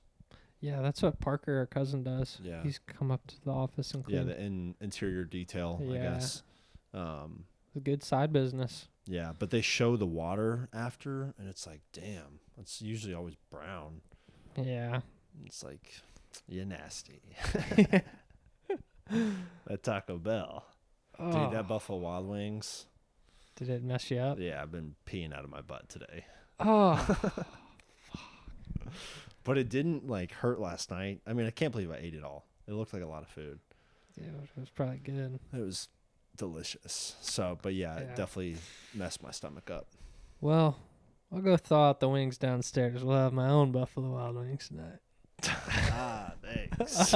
Yeah, that's what Parker, our cousin, does. Yeah, he's come up to the office and clean. Yeah, the interior detail, I guess. A good side business. Yeah, but they show the water after, and it's like, damn, it's usually always brown. Yeah, It's like, you're nasty. That Taco Bell. oh. Dude, that Buffalo Wild Wings. Did it mess you up? Yeah, I've been peeing out of my butt today. Oh. But it didn't like hurt last night. I mean, I can't believe I ate it all. It looked like a lot of food. Yeah, it was probably good. It was delicious. So, but yeah, it definitely messed my stomach up. Well, I'll go thaw out the wings downstairs. We'll have my own Buffalo Wild Wings tonight. Thanks.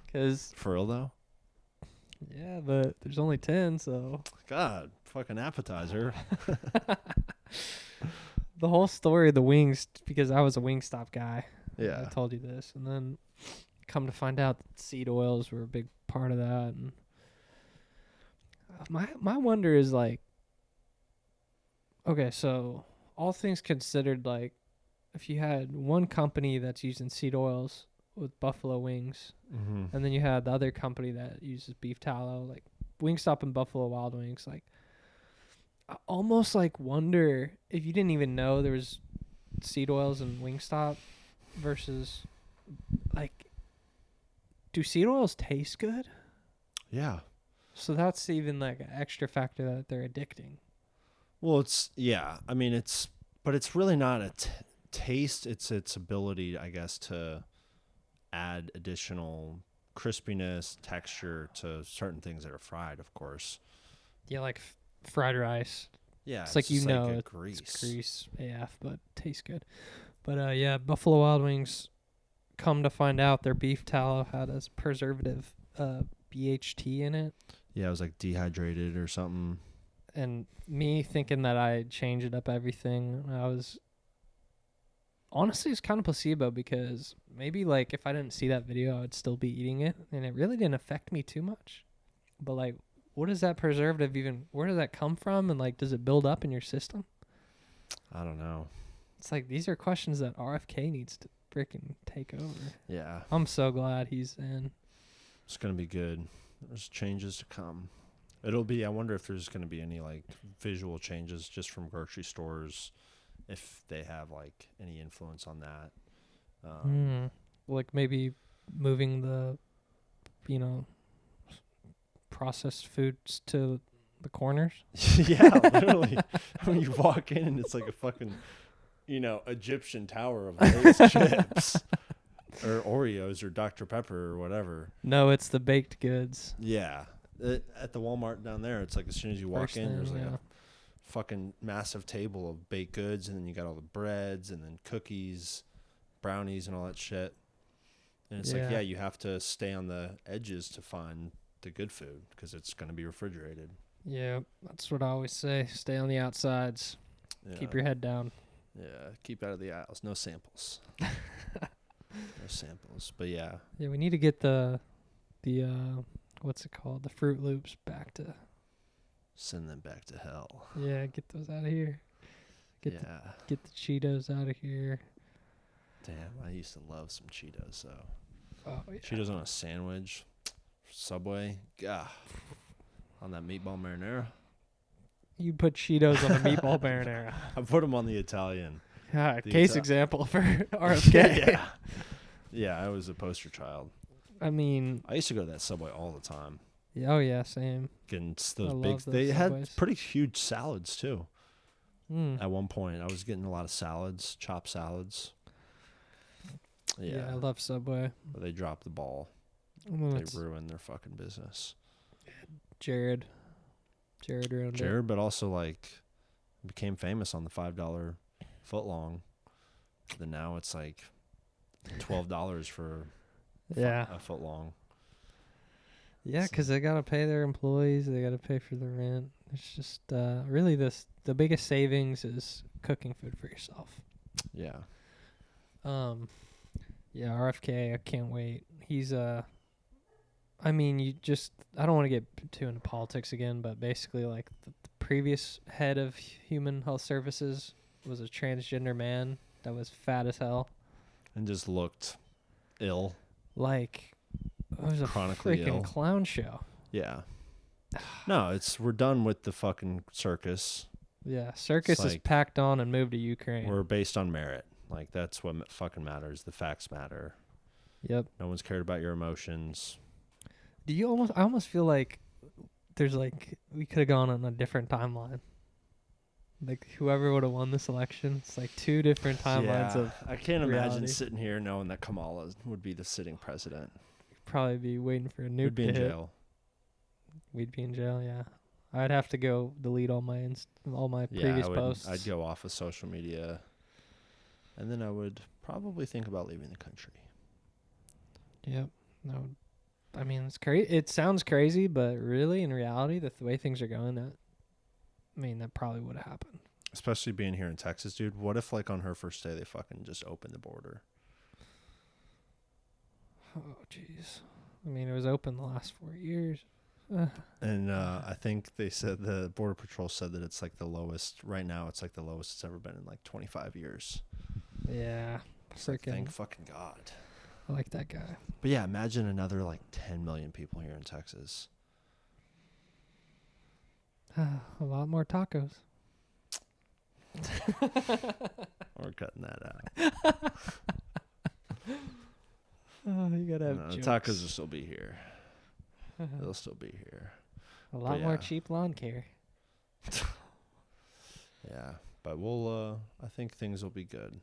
Because For real though? yeah, but there's only 10, so. God, fucking appetizer. The whole story of the wings, because I was a Wingstop guy. Yeah. I told you this. And then come to find out that seed oils were a big part of that. And my wonder is like, okay, so all things considered, like if you had one company that's using seed oils with buffalo wings, and then you had the other company that uses beef tallow, like Wingstop and Buffalo Wild Wings, like I almost like wonder if you didn't even know there was seed oils in Wingstop versus like, do seed oils taste good? Yeah. So that's even like an extra factor that they're addicting. Well, I mean, but it's really not a taste. It's its ability, I guess, to add additional crispiness, texture to certain things that are fried, of course. Yeah, like fried rice. Yeah, it's like, you just know, like it's grease. Grease AF, but tastes good. But yeah, Buffalo Wild Wings, come to find out their beef tallow had a preservative BHT in it. Yeah, it was like dehydrated or something. And me thinking that I changed up everything, I was honestly, it's kind of placebo, because maybe like if I didn't see that video, I would still be eating it, and it really didn't affect me too much. But like, what is that preservative even? Where does that come from? And like, does it build up in your system? I don't know. It's like, these are questions that RFK needs to freaking take over. Yeah. I'm so glad he's in. It's going to be good. There's changes to come. I wonder if there's going to be any like visual changes just from grocery stores, if they have like any influence on that. Like maybe moving the, processed foods to the corners. Yeah, literally. When you walk in and it's like a fucking, Egyptian tower of Lay's chips or Oreos or Dr. Pepper or whatever. No, it's the baked goods. Yeah. At the Walmart down there, it's like as soon as you walk First in, thing, there's like yeah. a fucking massive table of baked goods, and then you got all the breads and then cookies, brownies, and all that shit. And it's like, yeah, you have to stay on the edges to find the good food because it's going to be refrigerated. Yeah, that's what I always say. Stay on the outsides. Yeah. Keep your head down. Yeah, keep out of the aisles. No samples. No samples. But yeah. Yeah, we need to get the what's it called? The Fruit Loops back to. Send them back to hell. Yeah, get those out of here. Get the Cheetos out of here. Damn, I used to love some Cheetos, so. Oh, yeah. Cheetos on a sandwich. Subway. Gah. On that meatball marinara. You put Cheetos on a meatball marinara. I put them on the Italian. Yeah, The case example for RFK. Yeah. Yeah, I was a poster child. I mean, I used to go to that Subway all the time. yeah, oh yeah, same. Getting I those love big. those They Subways. had pretty huge salads too. Mm. At one point, I was getting a lot of salads, chopped salads. Yeah, I love Subway. But they dropped the ball. Oh, They ruined their fucking business. Jared ruined it. Jared, but also like became famous on the $5 footlong. Then now it's like $12 for Yeah. a footlong. Yeah, because they got to pay their employees. They got to pay for the rent. It's just really the biggest savings is cooking food for yourself. Yeah. Yeah, RFK, I can't wait. He's I mean, I don't want to get too into politics again, but basically like the previous head of Human Health Services was a transgender man that was fat as hell. And just looked ill. Like, it was a Chronically freaking ill. clown show. Yeah. No, we're done with the fucking circus. Yeah, circus is like- packed on and moved to Ukraine. We're based on merit. Like, that's what fucking matters. The facts matter. Yep. No one's cared about your emotions. I almost feel like there's like we could have gone on a different timeline. Like whoever would have won this election, it's like two different timelines of I can't imagine reality. sitting here knowing that Kamala would be the sitting president. probably be waiting for a nuke We'd be to in hit. jail. We'd be in jail, yeah. I'd have to go delete all my previous posts. I'd go off of social media, and then I would probably think about leaving the country. Yep. No. I mean, it's crazy. It sounds crazy, but really, in reality, the way things are going, that probably would have happened. Especially being here in Texas, dude. What if, like, on her first day, they fucking just opened the border? Oh, jeez. I mean, it was open the last 4 years. And I think they said the Border Patrol said that it's like the lowest right now. It's like the lowest it's ever been in like 25 years. Yeah. It's like, Freaking. thank fucking God. I like that guy. But yeah, imagine another like 10 million people here in Texas. A lot more tacos. We're cutting that out. Oh, you gotta have No, the jokes. tacos will still be here. They'll still be here. A lot But more yeah. cheap lawn care. Yeah, but we'll. I think things will be good.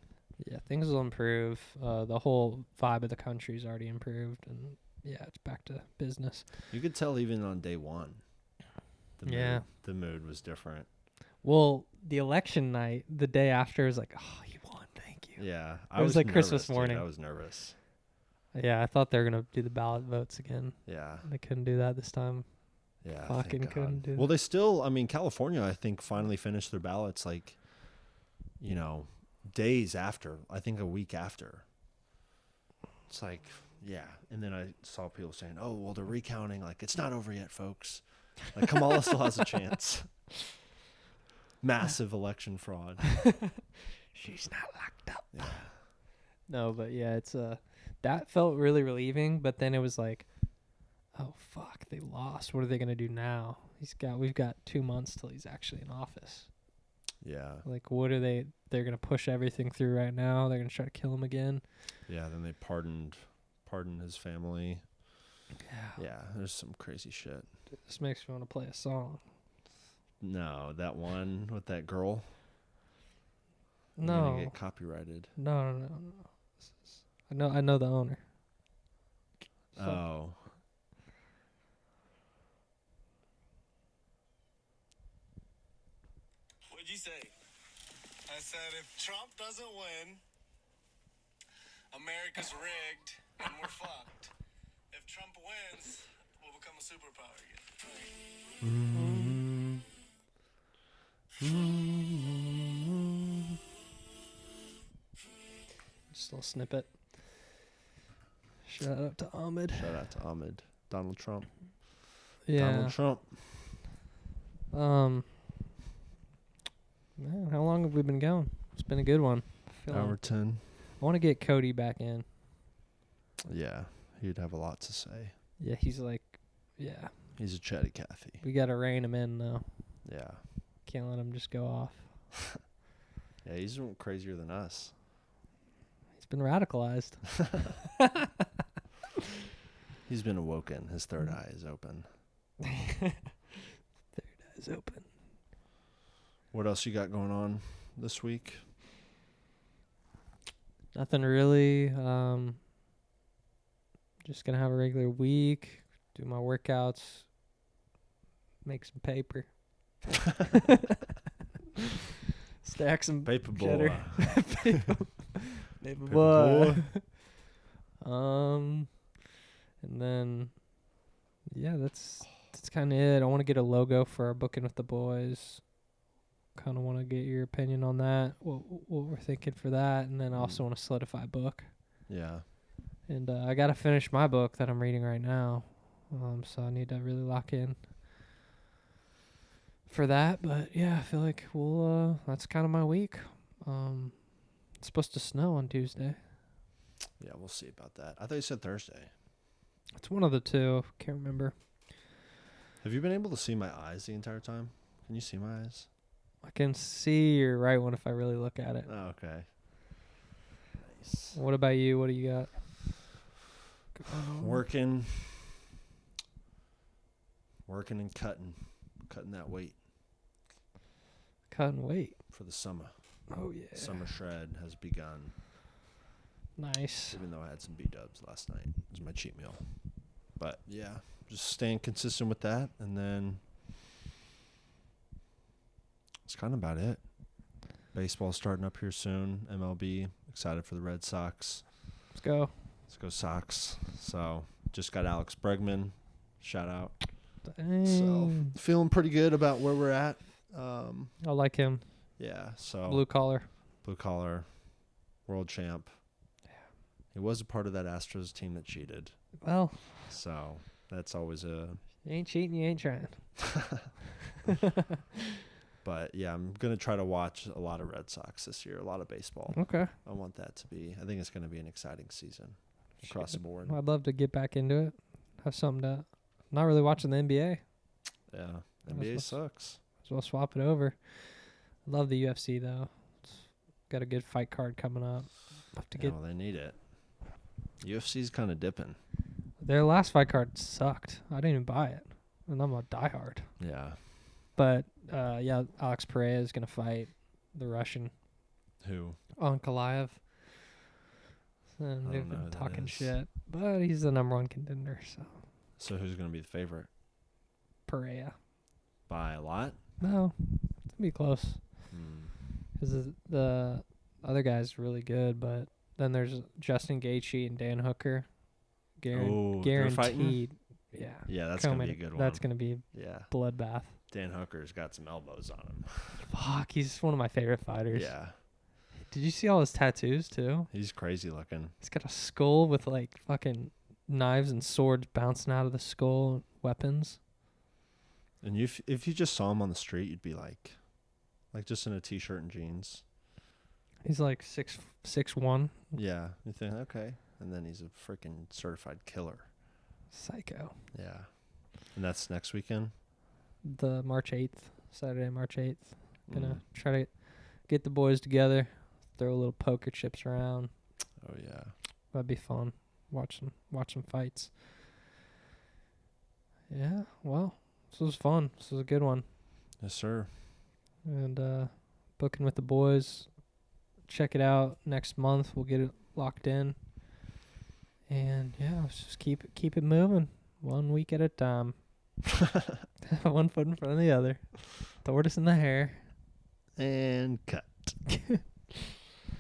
Yeah, things will improve. The whole vibe of the country's already improved, and yeah, it's back to business. You could tell even on day one. Yeah. The mood was different. Well, the election night, the day after, was like, oh, you won, thank you. Yeah, It was like Christmas nervous, dude. morning. I was nervous. Yeah, I thought they were gonna do the ballot votes again. Yeah. They couldn't do that this time. Yeah. Fucking thank couldn't God. do Well, they still. I mean, California, I think, finally finished their ballots. Like, days after. I think a week after. It's like, yeah. And then I saw people saying, "Oh, well, they're recounting. Like, it's not over yet, folks. Like, Kamala still has a chance." Massive election fraud. She's not locked up. Yeah. No, but yeah, it's that felt really relieving. But then it was like, oh fuck, they lost. What are they gonna do now? We've got 2 months till he's actually in office. Yeah. Like, what are they? They're gonna push everything through right now. They're gonna try to kill him again. Yeah. Then they pardoned his family. Yeah. Yeah. There's some crazy shit. This makes me want to play a song. No, that one with that girl. You're No. gonna get copyrighted. No. I know the owner. Fuck. Oh. What'd you say? I said if Trump doesn't win, America's rigged and we're fucked. If Trump wins, we'll become a superpower again. Just a little snippet. Shout out to Ahmed. Shout out to Ahmed. Donald Trump. Yeah. Donald Trump. Man, how long have we been going? It's been a good one. Hour 10. I want to get Cody back in. Yeah, he'd have a lot to say. Yeah, he's like, yeah. He's a chatty Cathy. We got to rein him in, though. Yeah. Can't let him just go off. Yeah, he's crazier than us. He's been radicalized. He's been awoken. His third eye is open. Third eye is open. What else you got going on this week? Nothing really. Just gonna have a regular week. Do my workouts. Make some paper. Stack some Paper cheddar. boy. Paper boy. And then, yeah, that's kind of it. I want to get a logo for our booking with the boys. Kind of want to get your opinion on that. What we're thinking for that, and then I also want to solidify a book. Yeah. And I got to finish my book that I'm reading right now. So I need to really lock in for that. But yeah, I feel like that's kind of my week. It's supposed to snow on Tuesday. Yeah, we'll see about that. I thought you said Thursday. It's one of the two. Can't remember. Have you been able to see my eyes the entire time? Can you see my eyes? I can see your right one if I really look at it. Oh, okay. Nice. What about you? What do you got? Working and cutting that weight Cutting weight. for the summer. Oh, yeah. Summer shred has begun. Nice. Even though I had some B-dubs last night. It was my cheat meal. But, yeah, just staying consistent with that. And then that's kind of about it. Baseball's starting up here soon. MLB. Excited for the Red Sox. Let's go. Let's go Sox. So, just got Alex Bregman. Shout out. Dang. So, feeling pretty good about where we're at. I like him. Yeah, so. Blue collar. World champ. He was a part of that Astros team that cheated. Well. So, that's always a... You ain't cheating, you ain't trying. But, yeah, I'm going to try to watch a lot of Red Sox this year, a lot of baseball. Okay. I want that to be... I think it's going to be an exciting season across the board. I'd love to get back into it. Have something to... Not really watching the NBA. Yeah, NBA sucks. As well swap it over. I love the UFC, though. It's got a good fight card coming up. Have to get... Well, they need it. UFC's kind of dipping. Their last fight card sucked. I didn't even buy it. And I'm a diehard. Yeah. But, yeah, Alex Pereira is going to fight the Russian. Who? Ankalaev. And they've been talking shit. But he's the number one contender, So who's going to be the favorite? Pereira. By a lot? No. It's going to be close. Because the other guy's really good, but then there's Justin Gaethje and Dan Hooker. Guaranteed. Yeah. Yeah, that's going to be a good one. That's going to be bloodbath. Dan Hooker's got some elbows on him. Fuck, he's one of my favorite fighters. Yeah. Did you see all his tattoos, too? He's crazy looking. He's got a skull with, like, fucking knives and swords bouncing out of the skull, weapons. And if you just saw him on the street, you'd be like just in a t-shirt and jeans. He's like 6'1". Yeah. You think, okay. And then he's a freaking certified killer. Psycho. Yeah. And that's next weekend? The Saturday, March 8th. Gonna try to get the boys together, throw a little poker chips around. Oh, yeah. That'd be fun. Watch some fights. Yeah, well, this was fun. This was a good one. Yes, sir. And booking with the boys. Check it out next month. We'll get it locked in. And yeah, let's just keep it moving. 1 week at a time. One foot in front of the other. Tortoise in the hare. And cut.